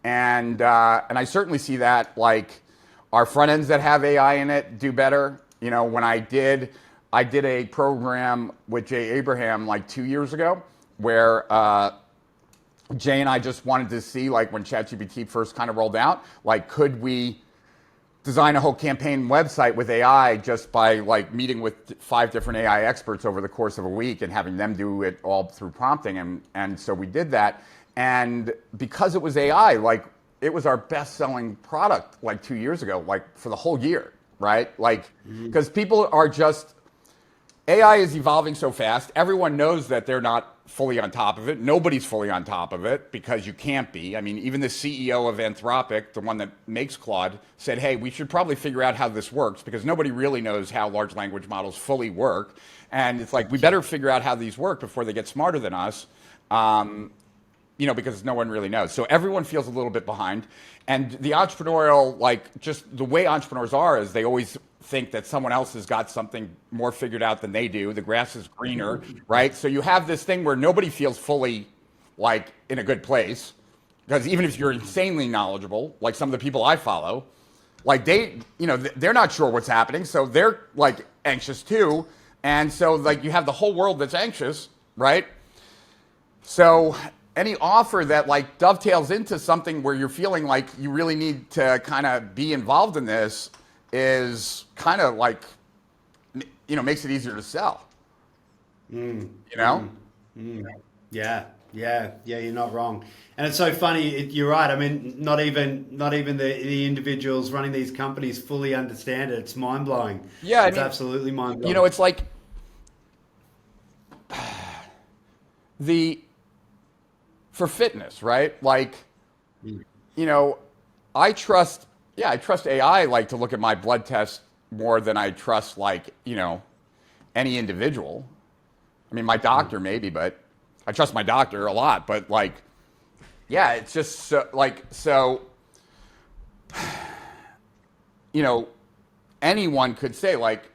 And I certainly see that like our front ends that have AI in it do better. When I did a program with Jay Abraham like 2 years ago, where Jay and I just wanted to see, like when ChatGPT first kind of rolled out, like could we design a whole campaign website with AI just by like meeting with 5 different AI experts over the course of a week and having them do it all through prompting. And so we did that. And because it was AI, like it was our best selling product like 2 years ago, like for the whole year, right? Like, because people are just, AI is evolving so fast. Everyone knows that they're not fully on top of it. Nobody's fully on top of it because you can't be. I mean, even the CEO of Anthropic, the one that makes Claude, said, hey, we should probably figure out how this works because nobody really knows how large language models fully work. And it's like, we better figure out how these work before they get smarter than us. Because no one really knows. So everyone feels a little bit behind. And the entrepreneurial, like just the way entrepreneurs are is they always think that someone else has got something more figured out than they do. The grass is greener, right? So you have this thing where nobody feels fully like in a good place. Because even if you're insanely knowledgeable, like some of the people I follow, like they're not sure what's happening. So they're like anxious too. And so like you have the whole world that's anxious, right? So any offer that like dovetails into something where you're feeling like you really need to kind of be involved in this is kind of like, makes it easier to sell.
Yeah, you're not wrong. And it's so funny. You're right. I mean, not even the individuals running these companies fully understand it. It's mind blowing.
Yeah,
it's absolutely mind blowing.
It's like for fitness, right? Like, I trust AI like to look at my blood test more than I trust like, any individual. I mean, my doctor maybe, but I trust my doctor a lot, but like, yeah, it's just so, anyone could say like,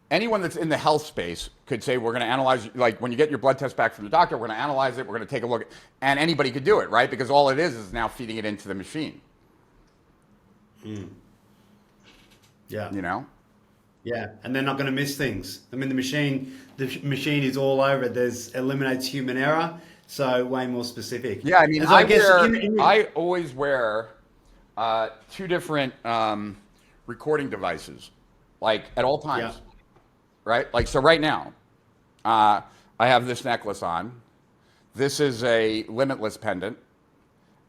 anyone that's in the health space could say, we're going to analyze, like when you get your blood test back from the doctor, we're going to analyze it, we're going to take a look, and anybody could do it, right? Because all it is now feeding it into the machine.
Yeah.
Yeah,
and they're not going to miss things. I mean, the machine is all over it. Eliminates human error, so way more specific.
Yeah, I mean,
so
I always wear 2 different recording devices, like at all times.
Yeah.
Right? Like, so right now, I have this necklace on. This is a limitless pendant.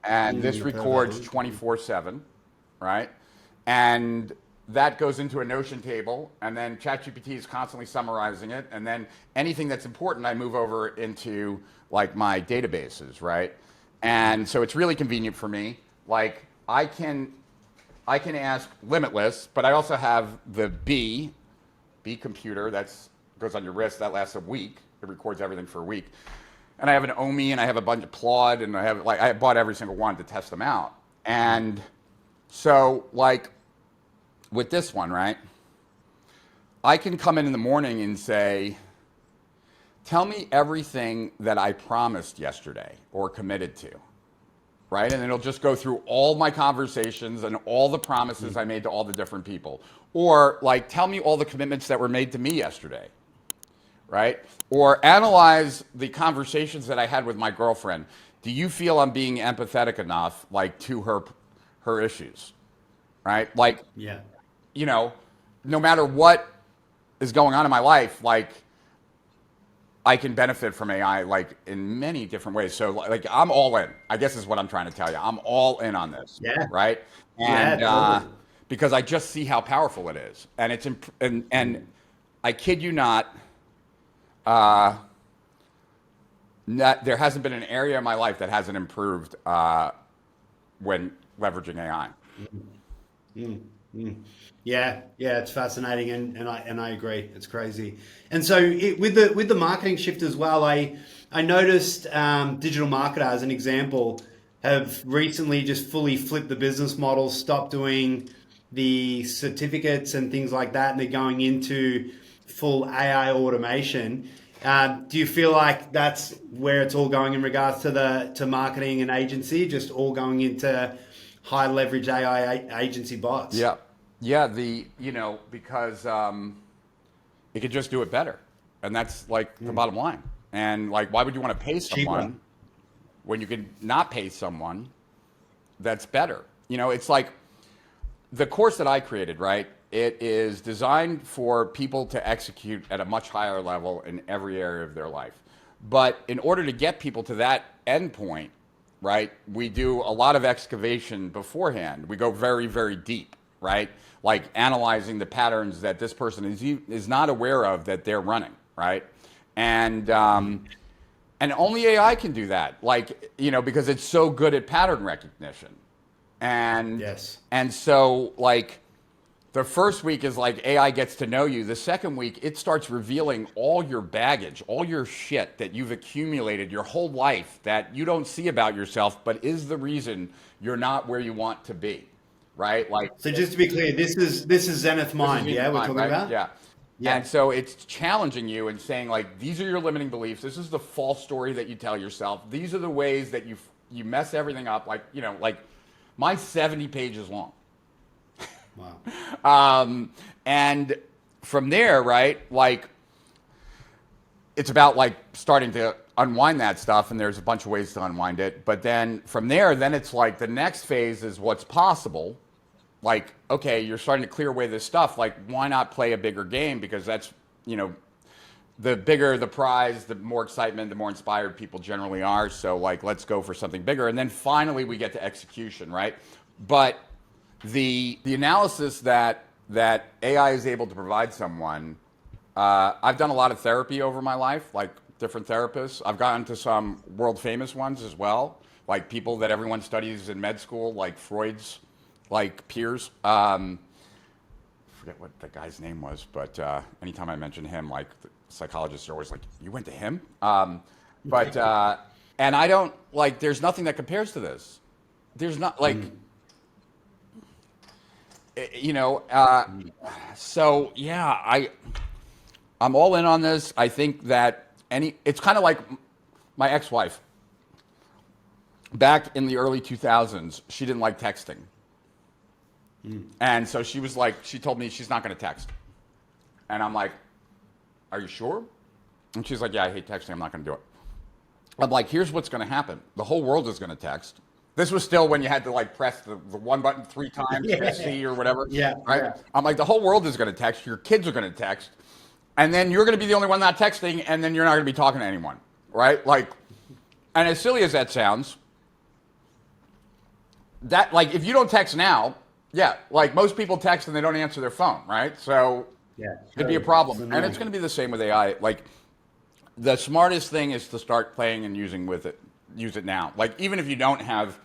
And this records 24/7, right? And that goes into a Notion table. And then ChatGPT is constantly summarizing it. And then anything that's important, I move over into like my databases, right? And so it's really convenient for me. Like, I can ask limitless, but I also have the B computer that goes on your wrist, that lasts a week. It records everything for a week. And I have an Omi, and I have a bunch of Claude, and I bought every single one to test them out. And so like with this one, right, I can come in the morning and say, tell me everything that I promised yesterday or committed to, right? And it'll just go through all my conversations and all the promises I made to all the different people. Or like, tell me all the commitments that were made to me yesterday, right? Or analyze the conversations that I had with my girlfriend. Do you feel I'm being empathetic enough, like, to her issues, right? Like, no matter what is going on in my life, like, I can benefit from AI, like, in many different ways. So, like, I'm all in, I guess is what I'm trying to tell you. I'm all in on this, right? And
totally.
because I just see how powerful it is. And it's and I kid you not, there hasn't been an area of my life that hasn't improved when leveraging AI.
Yeah, it's fascinating, and I agree. It's crazy. And so with the marketing shift as well, I noticed digital marketer, as an example, have recently just fully flipped the business model, stopped doing the certificates and things like that, and they're going into full AI automation. Do you feel like that's where it's all going in regards to marketing and agency, just all going into high leverage AI agency bots?
Yeah, because it could just do it better, and that's like the bottom line. And like, why would you want to pay someone when you can not pay someone that's better? It's like the course that I created, right? It is designed for people to execute at a much higher level in every area of their life. But in order to get people to that end point, right, we do a lot of excavation beforehand. We go very, very deep, right? Like analyzing the patterns that this person is not aware of that they're running, right? And only AI can do that, like, because it's so good at pattern recognition. And
Yes.
and so like the first week is like AI gets to know you. The second week, it starts revealing all your baggage, all your shit that you've accumulated your whole life that you don't see about yourself, but is the reason you're not where you want to be, right? Like,
So just to be clear, this is Zenith
this is
Mind,
Zenith
yeah, we're
Mind,
talking
right?
about?
Yeah.
Yeah.
And so it's challenging you and saying like, these are your limiting beliefs. This is the false story that you tell yourself. These are the ways that you mess everything up. Like, like mine's 70 pages long.
Wow.
And from there, right, like it's about like starting to unwind that stuff, and there's a bunch of ways to unwind it. But then from there, then it's like the next phase is what's possible. Like, okay, you're starting to clear away this stuff. Like, why not play a bigger game? Because that's, the bigger the prize, the more excitement, the more inspired people generally are. So like, let's go for something bigger. And then finally we get to execution, right? But the analysis that AI is able to provide someone, I've done a lot of therapy over my life, like different therapists. I've gotten to some world famous ones as well, like people that everyone studies in med school, like Freud's like peers. Forget what the guy's name was, but anytime I mention him, like the psychologists are always like, "You went to him?" But and I don't like. There's nothing that compares to this. There's not like. So yeah, I'm all in on this. I think that it's kind of like my ex-wife. Back in the early 2000s, she didn't like texting. And so she told me she's not going to text. And I'm like, are you sure? And she's like, yeah, I hate texting. I'm not going to do it. I'm like, here's what's going to happen. The whole world is going to text. This was still when you had to like press the one button 3 times to see or whatever.
Yeah.
Right.
Yeah.
I'm like, the whole world is going to text. Your kids are going to text. And then you're going to be the only one not texting. And then you're not going to be talking to anyone. Right. Like, and as silly as that sounds, that like, if you don't text now, yeah, like most people text and they don't answer their phone. Right. So
Yeah.
it'd be a problem. And it's going to be the same with AI. Like, the smartest thing is to start playing and use it now. Like, even if you don't have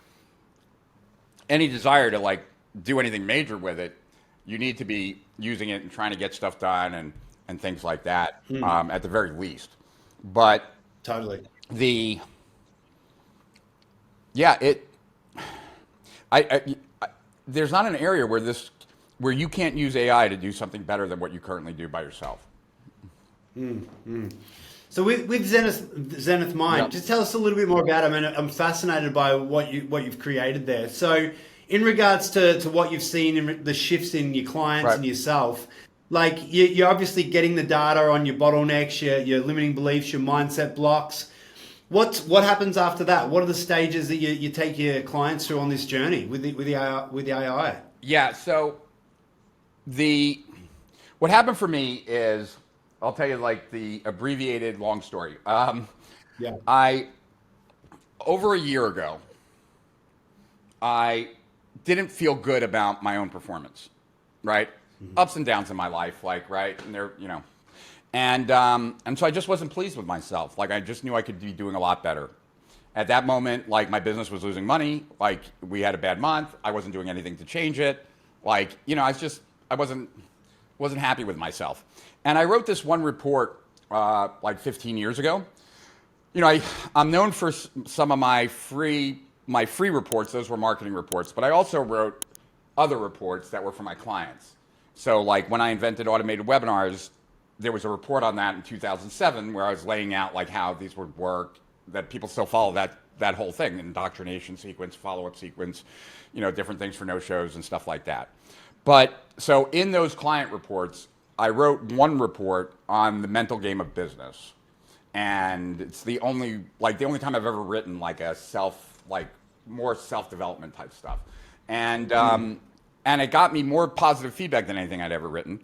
any desire to like do anything major with it, you need to be using it and trying to get stuff done and things like that, at the very least. But
Totally.
There's not an area where you can't use AI to do something better than what you currently do by yourself.
So with Zenith Mind,
Yep.
just tell us a little bit more about it. I mean, I'm fascinated by what you've created there. So in regards to what you've seen in the shifts in your clients
Right.
and yourself, like you're obviously getting the data on your bottlenecks, your limiting beliefs, your mindset blocks. What happens after that? What are the stages that you take your clients through on this journey with the AI?
Yeah. So what happened for me is, I'll tell you like the abbreviated long story.
Yeah.
Over a year ago, I didn't feel good about my own performance, right? Ups and downs in my life, like, right? And and so I just wasn't pleased with myself. Like, I just knew I could be doing a lot better. At that moment, like, my business was losing money. Like, we had a bad month. I wasn't doing anything to change it. Like, I wasn't happy with myself. And I wrote this one report like 15 years ago. I'm known for some of my free reports. Those were marketing reports. But I also wrote other reports that were for my clients. So like when I invented automated webinars, there was a report on that in 2007 where I was laying out like how these would work, that people still follow that whole thing, indoctrination sequence, follow-up sequence, different things for no-shows and stuff like that. But so in those client reports, I wrote one report on the mental game of business. And it's the only time I've ever written like more self-development type stuff. And it got me more positive feedback than anything I'd ever written,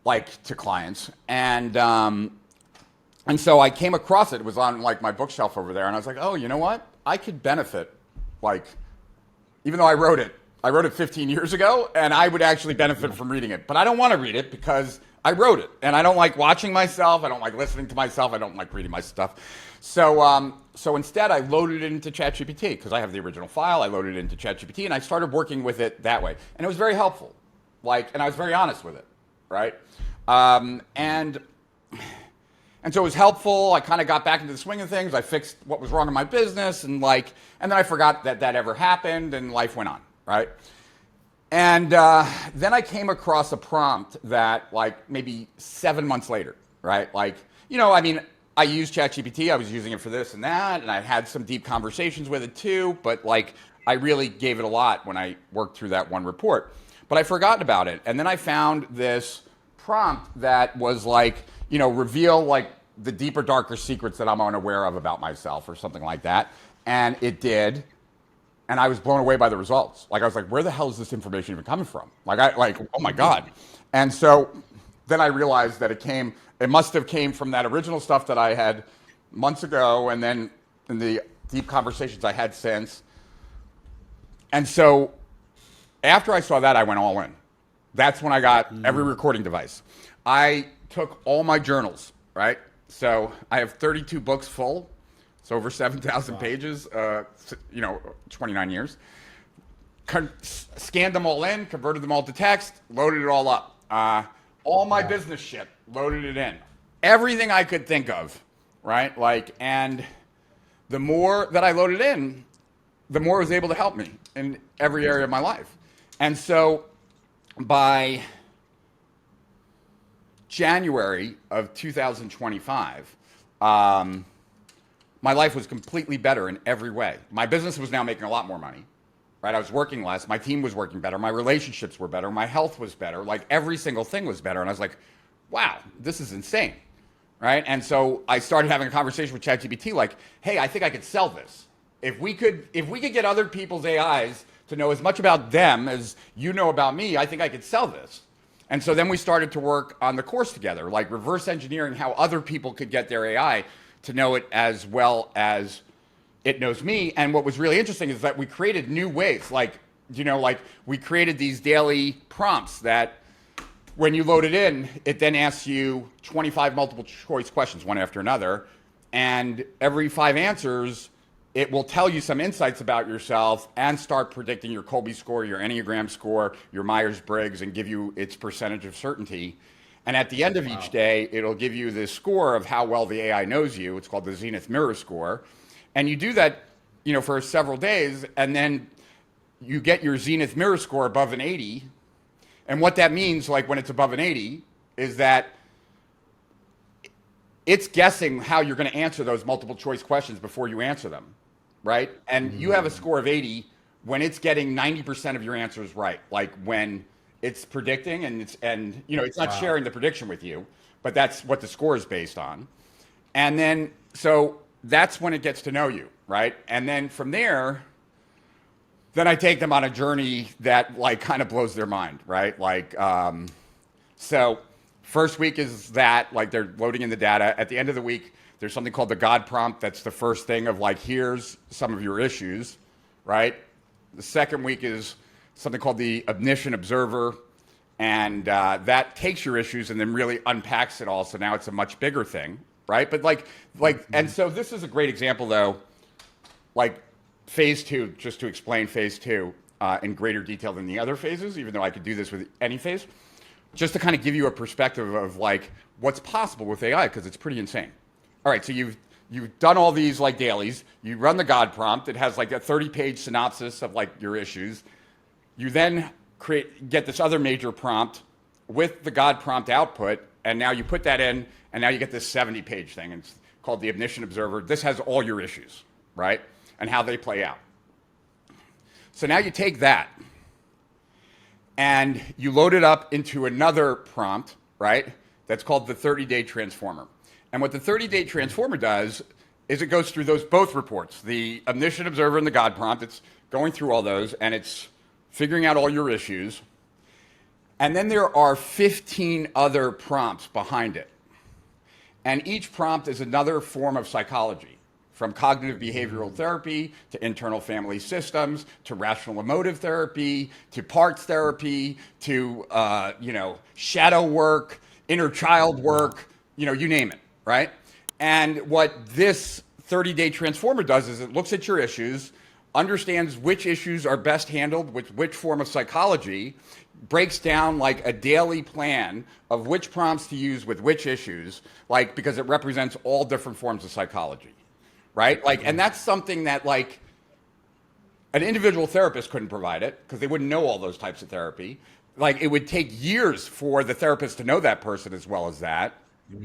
like to clients. And so I came across it. It was on like my bookshelf over there. And I was like, oh, you know what? I could benefit, like, even though I wrote it, I wrote it 15 years ago, and I would actually benefit from reading it. But I don't want to read it because I wrote it, and I don't like watching myself. I don't like listening to myself. I don't like reading my stuff. So instead, I loaded it into ChatGPT because I have the original file. I loaded it into ChatGPT, and I started working with it that way, and it was very helpful. And I was very honest with it, right? And so it was helpful. I kind of got back into the swing of things. I fixed what was wrong in my business, and then I forgot that ever happened, and life went on, right? And then I came across a prompt that, maybe 7 months later, right? I used ChatGPT. I was using it for this and that, and I had some deep conversations with it too. But I really gave it a lot when I worked through that one report. But I forgotten about it, and then I found this prompt that was reveal the deeper, darker secrets that I'm unaware of about myself or something like that. And it did. And I was blown away by the results. I was like, where the hell is this information even coming from? Oh my God. And so then I realized that it must have came from that original stuff that I had months ago, and then in the deep conversations I had since. And so after I saw that, I went all in. That's when I got every recording device. I took all my journals, right? So I have 32 books full. It's over 7,000 pages, 29 years. Scanned them all in, converted them all to text, loaded it all up. All my business shit, loaded it in. Everything I could think of, right? And the more that I loaded in, the more it was able to help me in every area of my life. And so by January of 2025, my life was completely better in every way. My business was now making a lot more money, right? I was working less. My team was working better. My relationships were better. My health was better. Every single thing was better. And I was like, wow, this is insane, right? And so I started having a conversation with ChatGPT hey, I think I could sell this. If we could get other people's AIs to know as much about them as you know about me, I think I could sell this. And so then we started to work on the course together, reverse engineering how other people could get their AI to know it as well as it knows me. And what was really interesting is that we created new ways. We created these daily prompts that when you load it in, it then asks you 25 multiple choice questions, one after another. And every 5 answers, it will tell you some insights about yourself and start predicting your Kolbe score, your Enneagram score, your Myers-Briggs, and give you its percentage of certainty. And at the end of each day, it'll give you this score of how well the AI knows you. It's called the Zenith Mirror Score. And you do that, for several days, and then you get your Zenith Mirror Score above an 80. And what that means, when it's above an 80, is that it's guessing how you're going to answer those multiple choice questions before you answer them, right? And you have a score of 80 when it's getting 90% of your answers right. When it's predicting and it's not sharing the prediction with you, but that's what the score is based on. And then, so that's when it gets to know you, right? And then from there, then I take them on a journey that kind of blows their mind, right? So first week is that, they're loading in the data. At the end of the week, there's something called the God prompt. That's the first thing of here's some of your issues, right? The second week is something called the omniscient observer, and that takes your issues and then really unpacks it all. So now it's a much bigger thing, right? But and so this is a great example though, phase 2, just to explain phase 2 in greater detail than the other phases, even though I could do this with any phase, just to kind of give you a perspective of what's possible with AI, because it's pretty insane. All right, so you've done all these dailies. You run the God prompt. It has a 30-page synopsis of your issues. You then get this other major prompt with the God prompt output, and now you put that in, and now you get this 70-page thing. It's called the Omniscient Observer. This has all your issues, right, and how they play out. So now you take that, and you load it up into another prompt, right, that's called the 30-day transformer. And what the 30-day transformer does is it goes through both reports, the Omniscient Observer and the God prompt. It's going through all those, and it's figuring out all your issues. And then there are 15 other prompts behind it. And each prompt is another form of psychology from cognitive behavioral therapy to internal family systems to rational emotive therapy to parts therapy to shadow work, inner child work, you name it, right? And what this 30-day transformer does is it looks at your issues, understands which issues are best handled with which form of psychology, breaks down like a daily plan of which prompts to use with which issues, like because it represents all different forms of psychology, right? Like, and that's something that like an individual therapist couldn't provide it because they wouldn't know all those types of therapy. Like it would take years for the therapist to know that person as well as that,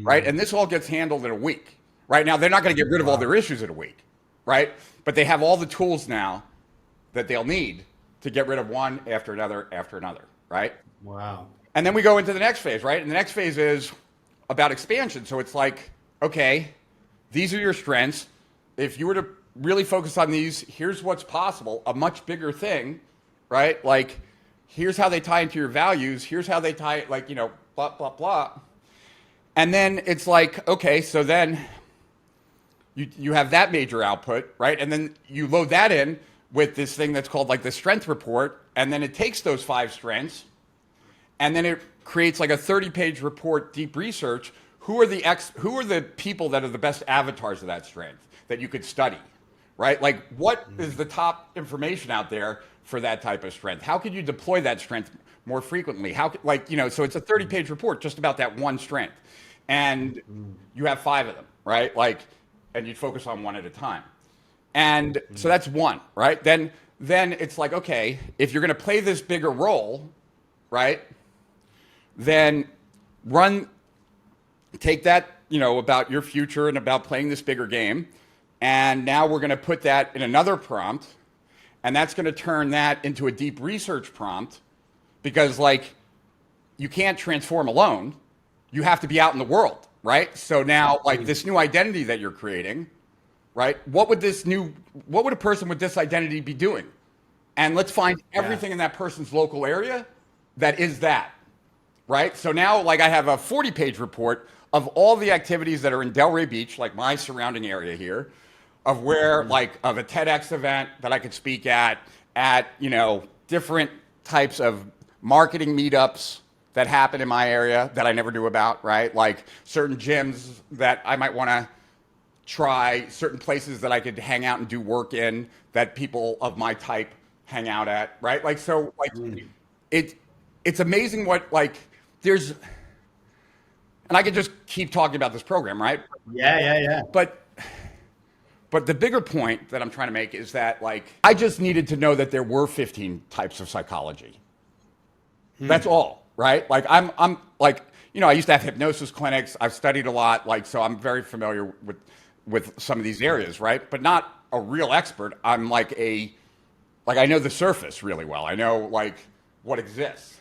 right? And this all gets handled in a week. Right now, they're not going to get rid of all their issues in a week, right? But they have all the tools now that they'll need to get rid of one after another, right?
Wow.
And then we go into the next phase, right? And the next phase is about expansion. So it's like, okay, these are your strengths. If you were to really focus on these, here's what's possible, a much bigger thing, right? Like, here's how they tie into your values. Here's how they tie, like, blah, blah, blah. And then it's like, okay, so then you have that major output, right? And then you load that in with this thing that's called like the strength report. And then it takes those 5 strengths and then it creates like a 30-page report, deep research. Who are the people that are the best avatars of that strength that you could study, right? Like what is the top information out there for that type of strength? How could you deploy that strength more frequently? So it's a 30-page report just about that one strength. And you have 5 of them, right? Like, and you'd focus on one at a time. And so that's one, right? Then it's like, okay, if you're going to play this bigger role, right? Then take that, about your future and about playing this bigger game. And now we're going to put that in another prompt. And that's going to turn that into a deep research prompt because like you can't transform alone. You have to be out in the world, right? So now like this new identity that you're creating, right? What would a person with this identity be doing? And let's find everything in that person's local area that is that, right? So now like I have a 40-page report of all the activities that are in Delray Beach, like my surrounding area here, of where of a TEDx event that I could speak at different types of marketing meetups that happen in my area that I never knew about, right? Like certain gyms that I might want to try, certain places that I could hang out and do work in that people of my type hang out at, right? Like, so like it's amazing what like there's, and I could just keep talking about this program, right?
Yeah.
But the bigger point that I'm trying to make is that like I just needed to know that there were 15 types of psychology. That's all, right? Like I'm like, I used to have hypnosis clinics. I've studied a lot, like so I'm very familiar with some of these areas, right? But not a real expert. I'm like I know the surface really well. I know like what exists.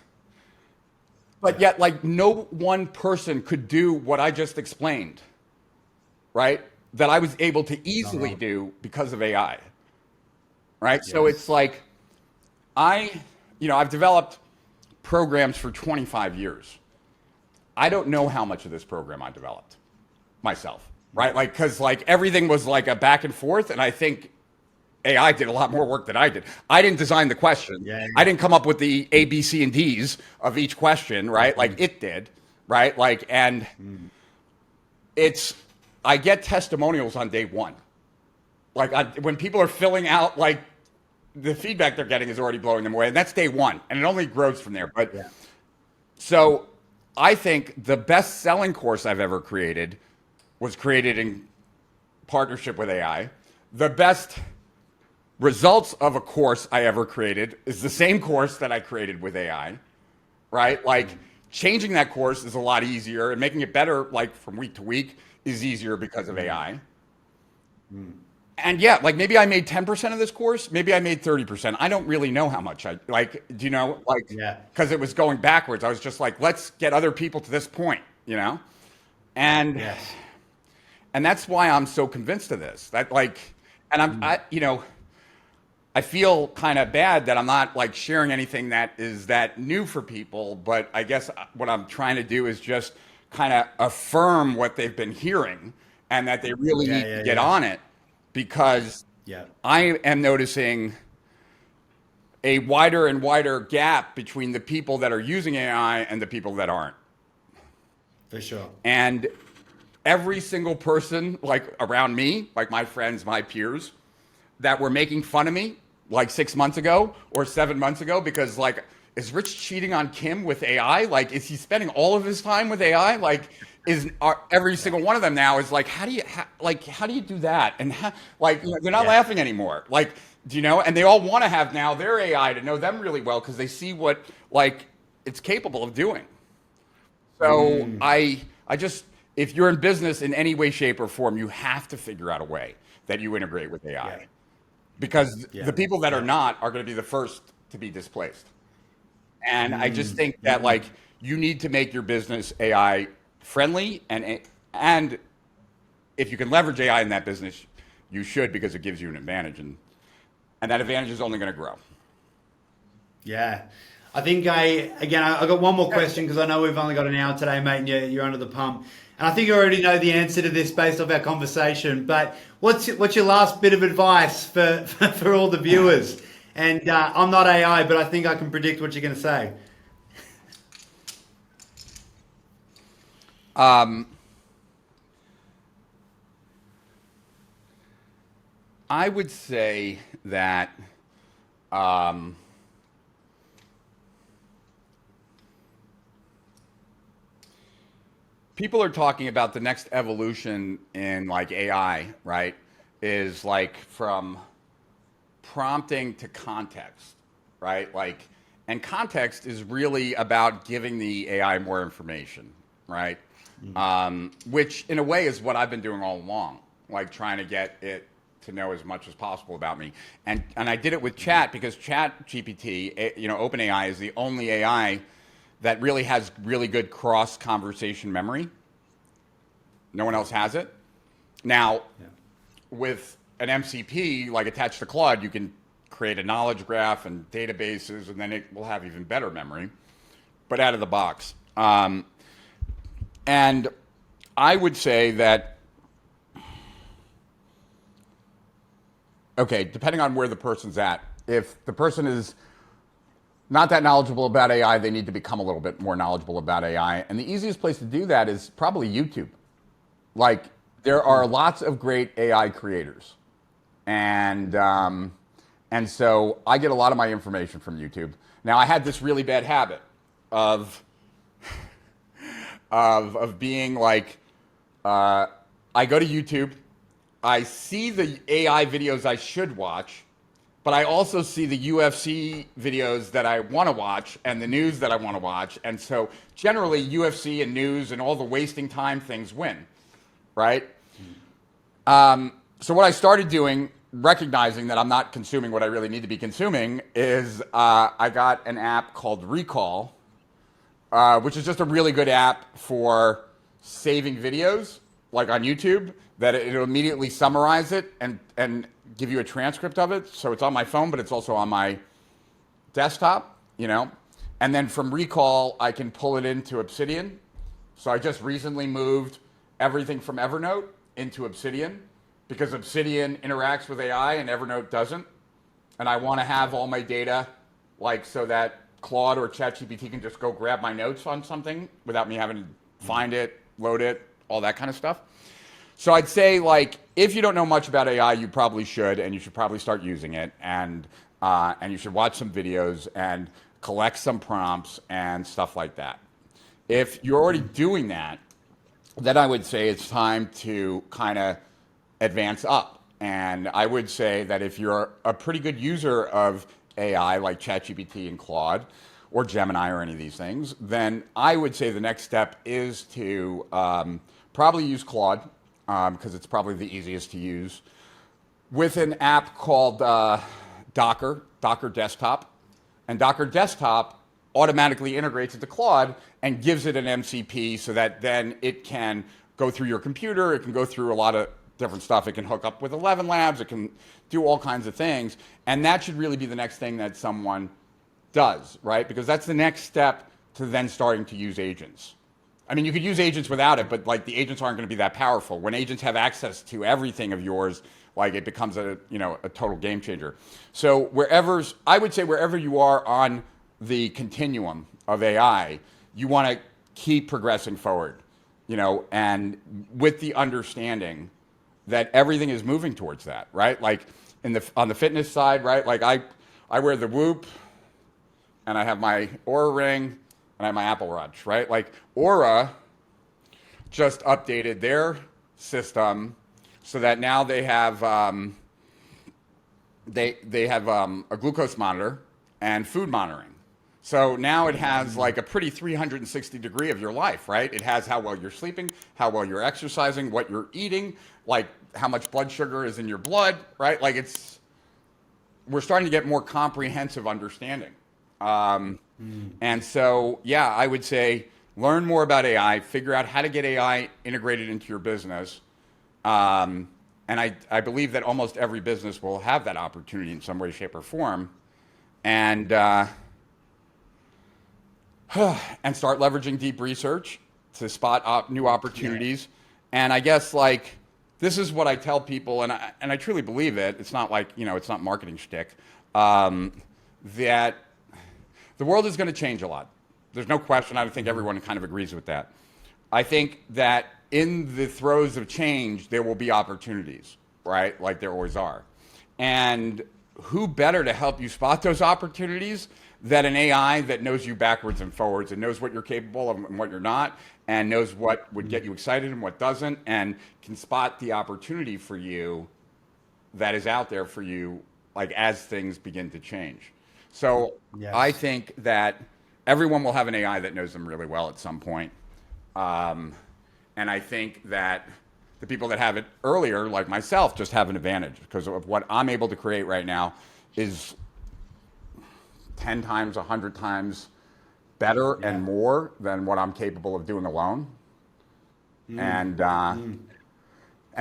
But yet like no one person could do what I just explained, right? That I was able to easily do because of AI, right? Yes. So it's like I've developed programs for 25 years. I don't know how much of this program I developed myself, right? Like, cause like everything was like a back and forth. And I think AI did a lot more work than I did. I didn't design the question. Yeah. I didn't come up with the A, B, C, and D's of each question, right? Like it did, right? Like, and I get testimonials on day one. Like when people are filling out, like the feedback they're getting is already blowing them away. And that's day one. And it only grows from there. But so I think the best selling course I've ever created was created in partnership with AI. The best results of a course I ever created is the same course that I created with AI, right? Like changing that course is a lot easier and making it better, like from week to week, is easier because of AI. And yeah, like maybe I made 10% of this course, maybe I made 30%. I don't really know how much do you know, like, because it was going backwards. I was just like, let's get other people to this point, And and that's why I'm so convinced of this. That like, and I feel kind of bad that I'm not like sharing anything that is that new for people, but I guess what I'm trying to do is just kind of affirm what they've been hearing and that they really need to get on it because
Yeah.
I am noticing a wider and wider gap between the people that are using AI and the people that aren't.
For sure.
And every single person like around me, like my friends, my peers, that were making fun of me like 6 months ago or 7 months ago because like, is Rich cheating on Kim with AI? Like, is he spending all of his time with AI? Like, every single one of them now is like, how do you do that? And like, they're not
Yeah.
laughing anymore. Like, do you know? And they all want to have now their AI to know them really well because they see what like it's capable of doing. So I just, if you're in business in any way, shape, or form, you have to figure out a way that you integrate with
Yeah.
AI because
Yeah.
the people that are
Yeah.
not are going to be the first to be displaced. And I just
Mm,
think that
mm.
like you need to make your business AI friendly and if you can leverage AI in that business, you should because it gives you an advantage and that advantage is only going to grow.
Yeah. I think I got one more question because I know we've only got an hour today, mate, and you're under the pump. And I think you already know the answer to this based off our conversation. But what's your last bit of advice for all the viewers? And I'm not AI, but I think I can predict what you're going to say.
I would say that um, people are talking about the next evolution in like AI, right? Is like from prompting to context, right? Like, and context is really about giving the AI more information, right? Which in a way is what I've been doing all along, like trying to get it to know as much as possible about me. And I did it with chat because chat GPT, OpenAI is the only AI that really has really good cross conversation memory. No one else has it. Now,
Yeah.
with an MCP like attached to Claude, you can create a knowledge graph and databases, and then it will have even better memory, but out of the box. And I would say that, okay, depending on where the person's at, if the person is not that knowledgeable about AI, they need to become a little bit more knowledgeable about AI. And the easiest place to do that is probably YouTube. Like, there are lots of great AI creators. And so I get a lot of my information from YouTube. Now, I had this really bad habit of being like, I go to YouTube, I see the AI videos I should watch, but I also see the UFC videos that I want to watch and the news that I want to watch. And so generally, UFC and news and all the wasting time things win, right? So what I started doing, recognizing that I'm not consuming what I really need to be consuming, is I got an app called Recall, which is just a really good app for saving videos, like on YouTube, that it'll immediately summarize it and give you a transcript of it. So it's on my phone, but it's also on my desktop, And then from Recall, I can pull it into Obsidian. So I just recently moved everything from Evernote into Obsidian because Obsidian interacts with AI and Evernote doesn't. And I want to have all my data like so that Claude or ChatGPT can just go grab my notes on something without me having to find it, load it, all that kind of stuff. So I'd say, like, if you don't know much about AI, you probably should, and you should probably start using it, and you should watch some videos and collect some prompts and stuff like that. If you're already doing that, then I would say it's time to kind of advance up. And I would say that if you're a pretty good user of AI, like ChatGPT and Claude, or Gemini or any of these things, then I would say the next step is to probably use Claude, because it's probably the easiest to use, with an app called Docker Desktop. And Docker Desktop automatically integrates into Claude and gives it an MCP so that then it can go through your computer, it can go through a lot of different stuff. It can hook up with 11 Labs, it can do all kinds of things. And that should really be the next thing that someone does, right? Because that's the next step to then starting to use agents. I mean, you could use agents without it, but like the agents aren't going to be that powerful. When agents have access to everything of yours, like it becomes a total game changer. So I would say wherever you are on the continuum of AI, you want to keep progressing forward, and with the understanding that everything is moving towards that, right? Like on the fitness side, right? Like I wear the Whoop, and I have my Aura ring, and I have my Apple Watch, right? Like Aura just updated their system so that now they have a glucose monitor and food monitoring. So now it has like a pretty 360 degree of your life, right? It has how well you're sleeping, how well you're exercising, what you're eating, like how much blood sugar is in your blood, right? Like we're starting to get more comprehensive understanding. And so, yeah, I would say learn more about AI, figure out how to get AI integrated into your business. And I believe that almost every business will have that opportunity in some way, shape, or form. And and start leveraging deep research to spot new opportunities. Yeah. And I guess like this is what I tell people, and I truly believe it. It's not like it's not marketing shtick. That the world is going to change a lot. There's no question. I think everyone kind of agrees with that. I think that in the throes of change, there will be opportunities, right? Like there always are. And who better to help you spot those opportunities than an AI that knows you backwards and forwards and knows what you're capable of and what you're not, and knows what would get you excited and what doesn't, and can spot the opportunity for you that is out there for you, like as things begin to change. So yes. I think that everyone will have an AI that knows them really well at some point. And I think that the people that have it earlier, like myself, just have an advantage because of what I'm able to create right now is 10 times, 100 times better and more than what I'm capable of doing alone. And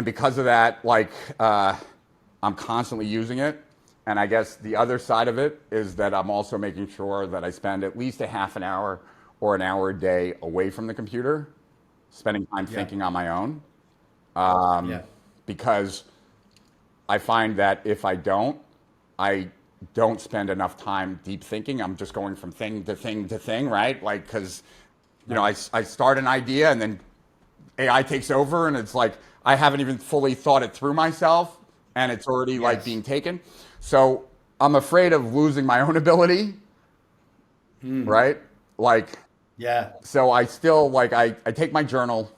because of that, like I'm constantly using it. And I guess the other side of it is that I'm also making sure that I spend at least a half an hour or an hour a day away from the computer, spending time thinking on my own. Because I find that if I don't spend enough time deep thinking. I'm just going from thing to thing to thing, right? Like, because, I start an idea and then AI takes over and it's like, I haven't even fully thought it through myself and it's already like being taken. So I'm afraid of losing my own ability, right? Like, so I still like, I take my journal,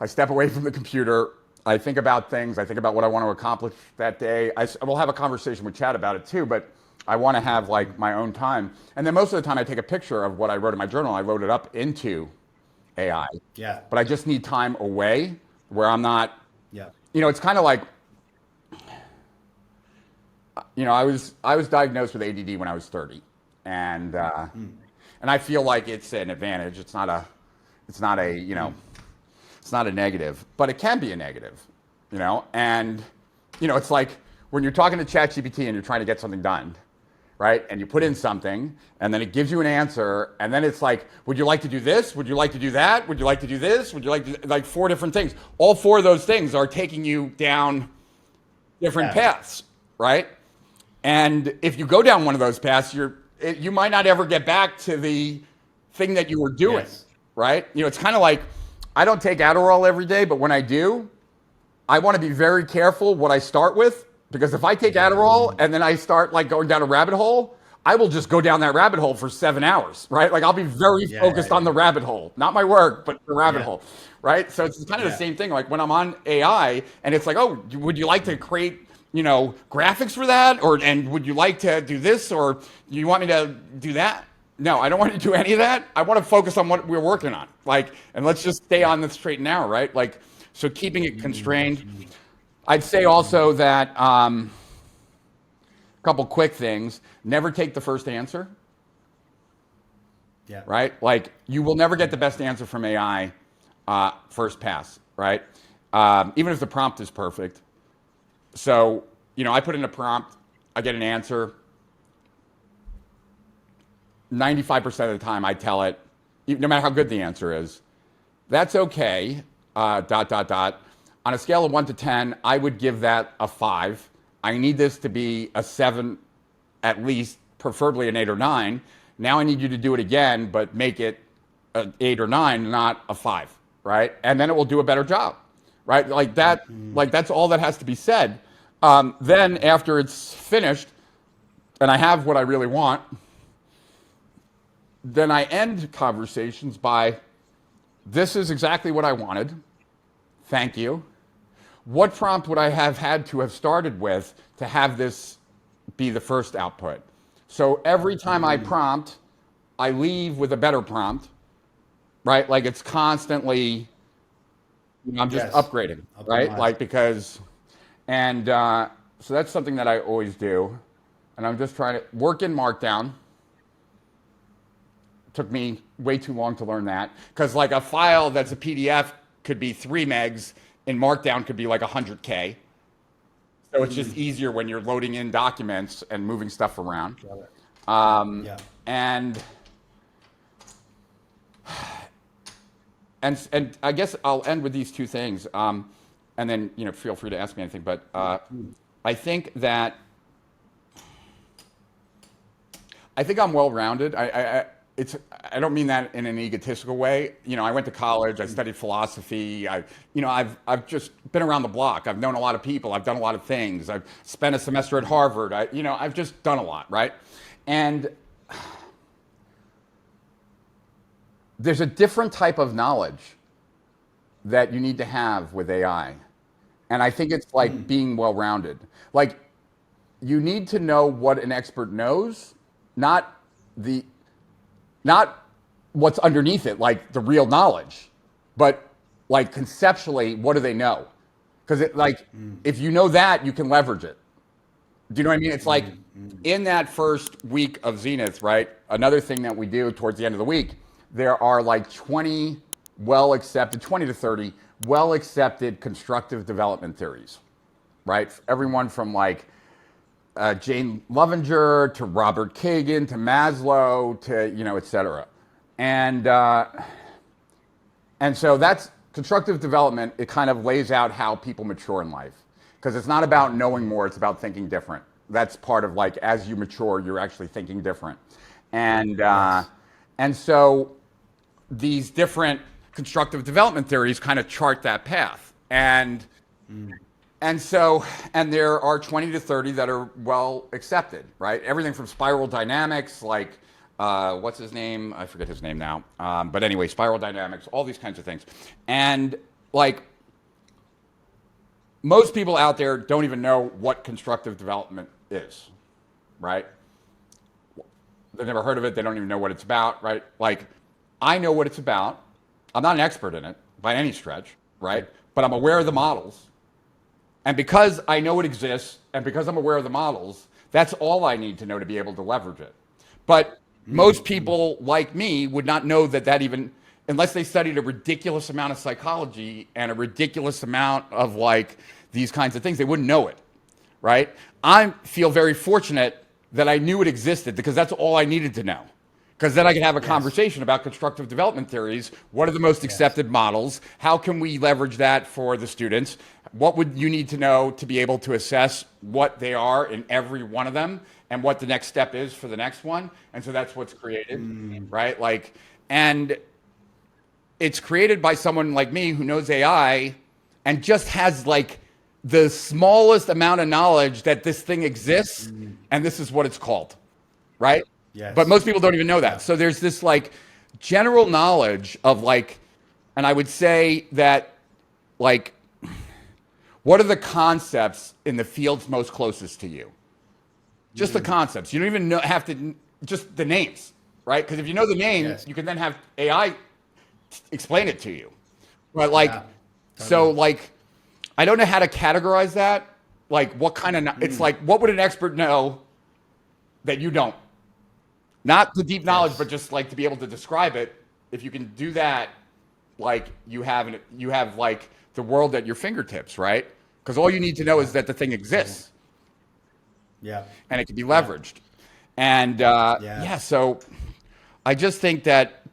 I step away from the computer, I think about things, I think about what I want to accomplish that day. I will have a conversation with Chad about it too, but I want to have like my own time. And then most of the time I take a picture of what I wrote in my journal, I load it up into AI. Yeah. But I just need time away where I'm not, it's kind of like, I was diagnosed with ADD when I was 30. And I feel like it's an advantage. It's not a it's not a negative, but it can be a negative, and, it's like when you're talking to ChatGPT and you're trying to get something done, right? And you put in something and then it gives you an answer. And then it's like, would you like to do this? Would you like to do that? Would you like to do this? Would you like to, like 4 different things. All 4 of those things are taking you down different paths, right? And if you go down one of those paths, you might not ever get back to the thing that you were doing, right? It's kind of like, I don't take Adderall every day, but when I do, I want to be very careful what I start with, because if I take Adderall and then I start like going down a rabbit hole, I will just go down that rabbit hole for 7 hours, right? Like I'll be very focused on the rabbit hole, not my work, but the rabbit hole, right? So it's kind of the same thing. Like when I'm on AI and it's like, oh, would you like to create, graphics for that? And would you like to do this? Or do you want me to do that? No, I don't want to do any of that. I want to focus on what we're working on. Like, and let's just stay on the straight and narrow, right? Like, so keeping it constrained. I'd say also that a couple quick things. Never take the first answer. Yeah. Right? Like, you will never get the best answer from AI first pass, right? Even if the prompt is perfect. So, I put in a prompt, I get an answer. 95% of the time I tell it, no matter how good the answer is, that's okay, ... on a scale of 1 to 10, I would give that a 5. I need this to be a 7 at least, preferably an 8 or 9. Now I need you to do it again, but make it an 8 or 9, not a 5, right? And then it will do a better job, right? Like that, like that's all that has to be said. Then after it's finished and I have what I really want, then I end conversations by, this is exactly what I wanted. Thank you. What prompt would I have had to have started with to have this be the first output? So every time I prompt, I leave with a better prompt, right? Like it's constantly, I'm just upgrading, right? Like because, and so that's something that I always do. And I'm just trying to work in Markdown. Took me way too long to learn that because like a file that's a PDF could be 3 megs in Markdown could be like 100K. So it's just easier when you're loading in documents and moving stuff around. And I guess I'll end with these 2 things. And then, feel free to ask me anything. But I think I'm well-rounded. I don't mean that in an egotistical way. I went to college. I studied philosophy. I've just been around the block. I've known a lot of people. I've done a lot of things. I've spent a semester at Harvard. I've just done a lot, right? And there's a different type of knowledge that you need to have with AI. And I think it's like being well-rounded. Like, you need to know what an expert knows, not what's underneath it, like the real knowledge, but like conceptually, what do they know? Because if you know that, you can leverage it. Do you know what I mean? It's like in that first week of Zenith, right? Another thing that we do towards the end of the week, there are like 20 to 30 well-accepted constructive development theories, right? Everyone from like Jane Lovinger to Robert Kagan to Maslow to, et cetera. And so that's constructive development. It kind of lays out how people mature in life. Because it's not about knowing more, it's about thinking different. That's part of like, as you mature, you're actually thinking different. And so these different constructive development theories kind of chart that path. And there are 20 to 30 that are well accepted, right? Everything from spiral dynamics, like, what's his name? I forget his name now. But anyway, spiral dynamics, all these kinds of things. And like, most people out there don't even know what constructive development is, right? They've never heard of it. They don't even know what it's about, right? Like, I know what it's about. I'm not an expert in it by any stretch, right? But I'm aware of the models. And because I know it exists, and because I'm aware of the models, that's all I need to know to be able to leverage it. But most people like me would not know that even, unless they studied a ridiculous amount of psychology and a ridiculous amount of like these kinds of things, they wouldn't know it, right? I feel very fortunate that I knew it existed because that's all I needed to know. Because then I can have a conversation about constructive development theories. What are the most accepted models? How can we leverage that for the students? What would you need to know to be able to assess what they are in every one of them and what the next step is for the next one? And so that's what's created, right? Like, and it's created by someone like me who knows AI and just has like the smallest amount of knowledge that this thing exists and this is what it's called, right? Yes. But most people don't even know that. Yeah. So there's this like general knowledge of like, and I would say that like, what are the concepts in the fields most closest to you? Just the concepts. You don't even have to, just the names, right? Because if you know the name, you can then have AI explain it to you. But like, so like, I don't know how to categorize that. Like what kind of, it's like, what would an expert know that you don't? Not the deep knowledge, but just like to be able to describe it. If you can do that, like you have like the world at your fingertips, right? Because all you need to know is that the thing exists. Yeah. And it can be leveraged. And so I just think that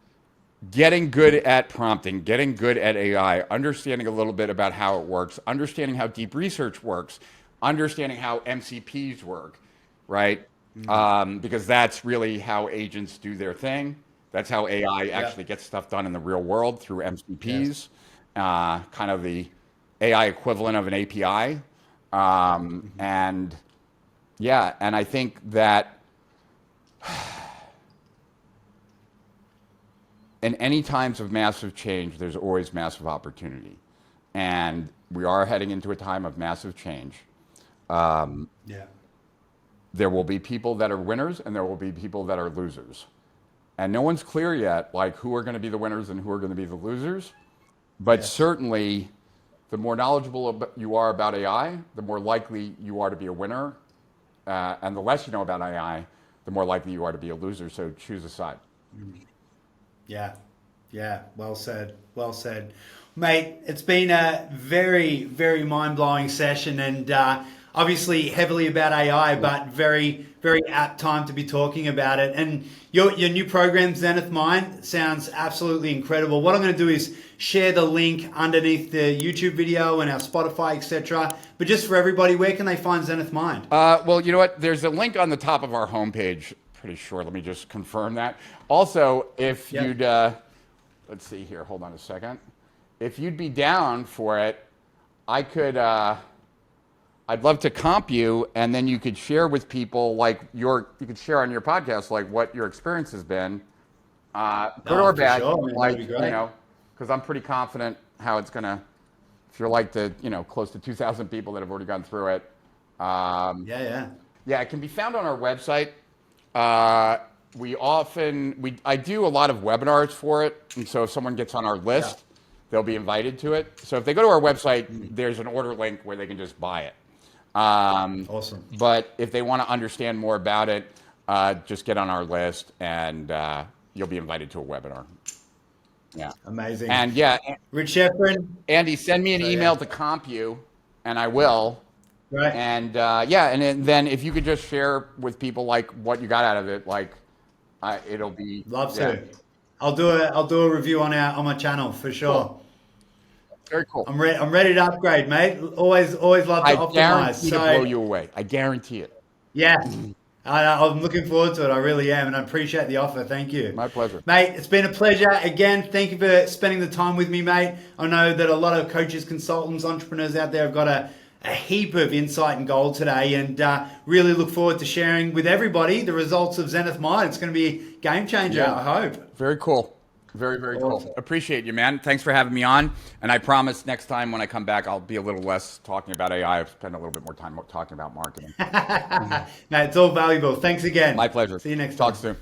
getting good at prompting, getting good at AI, understanding a little bit about how it works, understanding how deep research works, understanding how MCPs work, right? Because that's really how agents do their thing. That's how AI actually gets stuff done in the real world through MCPs, kind of the AI equivalent of an API. And yeah, and I think that in any times of massive change, there's always massive opportunity. And we are heading into a time of massive change.
Yeah.
There will be people that are winners and there will be people that are losers. And no one's clear yet, like who are going to be the winners and who are going to be the losers. But certainly, the more knowledgeable you are about AI, the more likely you are to be a winner. And the less you know about AI, the more likely you are to be a loser. So choose a side.
Yeah. Yeah. Well said. Well said. Mate, it's been a very, very mind-blowing session, and obviously heavily about AI, but very, very apt time to be talking about it. And your new program, Zenith Mind, sounds absolutely incredible. What I'm going to do is share the link underneath the YouTube video and our Spotify, etc. But just for everybody, where can they find Zenith Mind?
Well, you know what? There's a link on the top of our homepage. Pretty sure. Let me just confirm that. Also, if you'd, let's see here. Hold on a second. If you'd be down for it, I could. I'd love to comp you, and then you could share with people like you could share on your podcast like what your experience has been, good or bad.
Sure. I mean,
like
that'd be great.
because I'm pretty confident how it's gonna. If you're like the close to 2,000 people that have already gone through it.
Yeah.
Yeah, it can be found on our website. I do a lot of webinars for it, and so if someone gets on our list, they'll be invited to it. So if they go to our website, there's an order link where they can just buy it.
Awesome.
But if they want to understand more about it, just get on our list, and you'll be invited to a webinar. Yeah.
Amazing.
And yeah,
Rich Schefren.
Andy, send me an email to comp you, and I will.
Right.
And and then if you could just share with people like what you got out of it, like it'll be
Love to. I'll do a review on my channel for sure.
Cool. Very cool.
I'm ready to upgrade, mate. Always love to
I
optimize.
guarantee to blow you away. I guarantee it.
Yeah. I'm looking forward to it. I really am, and I appreciate the offer. Thank you.
My pleasure.
Mate, it's been a pleasure. Again, thank you for spending the time with me, mate. I know that a lot of coaches, consultants, entrepreneurs out there have got a heap of insight and gold today, and really look forward to sharing with everybody the results of Zenith Mind. It's going to be a game changer, I hope.
Very cool. Very, very cool. Appreciate you, man. Thanks for having me on. And I promise next time when I come back, I'll be a little less talking about AI. I'll spend a little bit more time talking about marketing.
Mate, it's all valuable. Thanks again.
My pleasure.
See you next time.
Talk soon.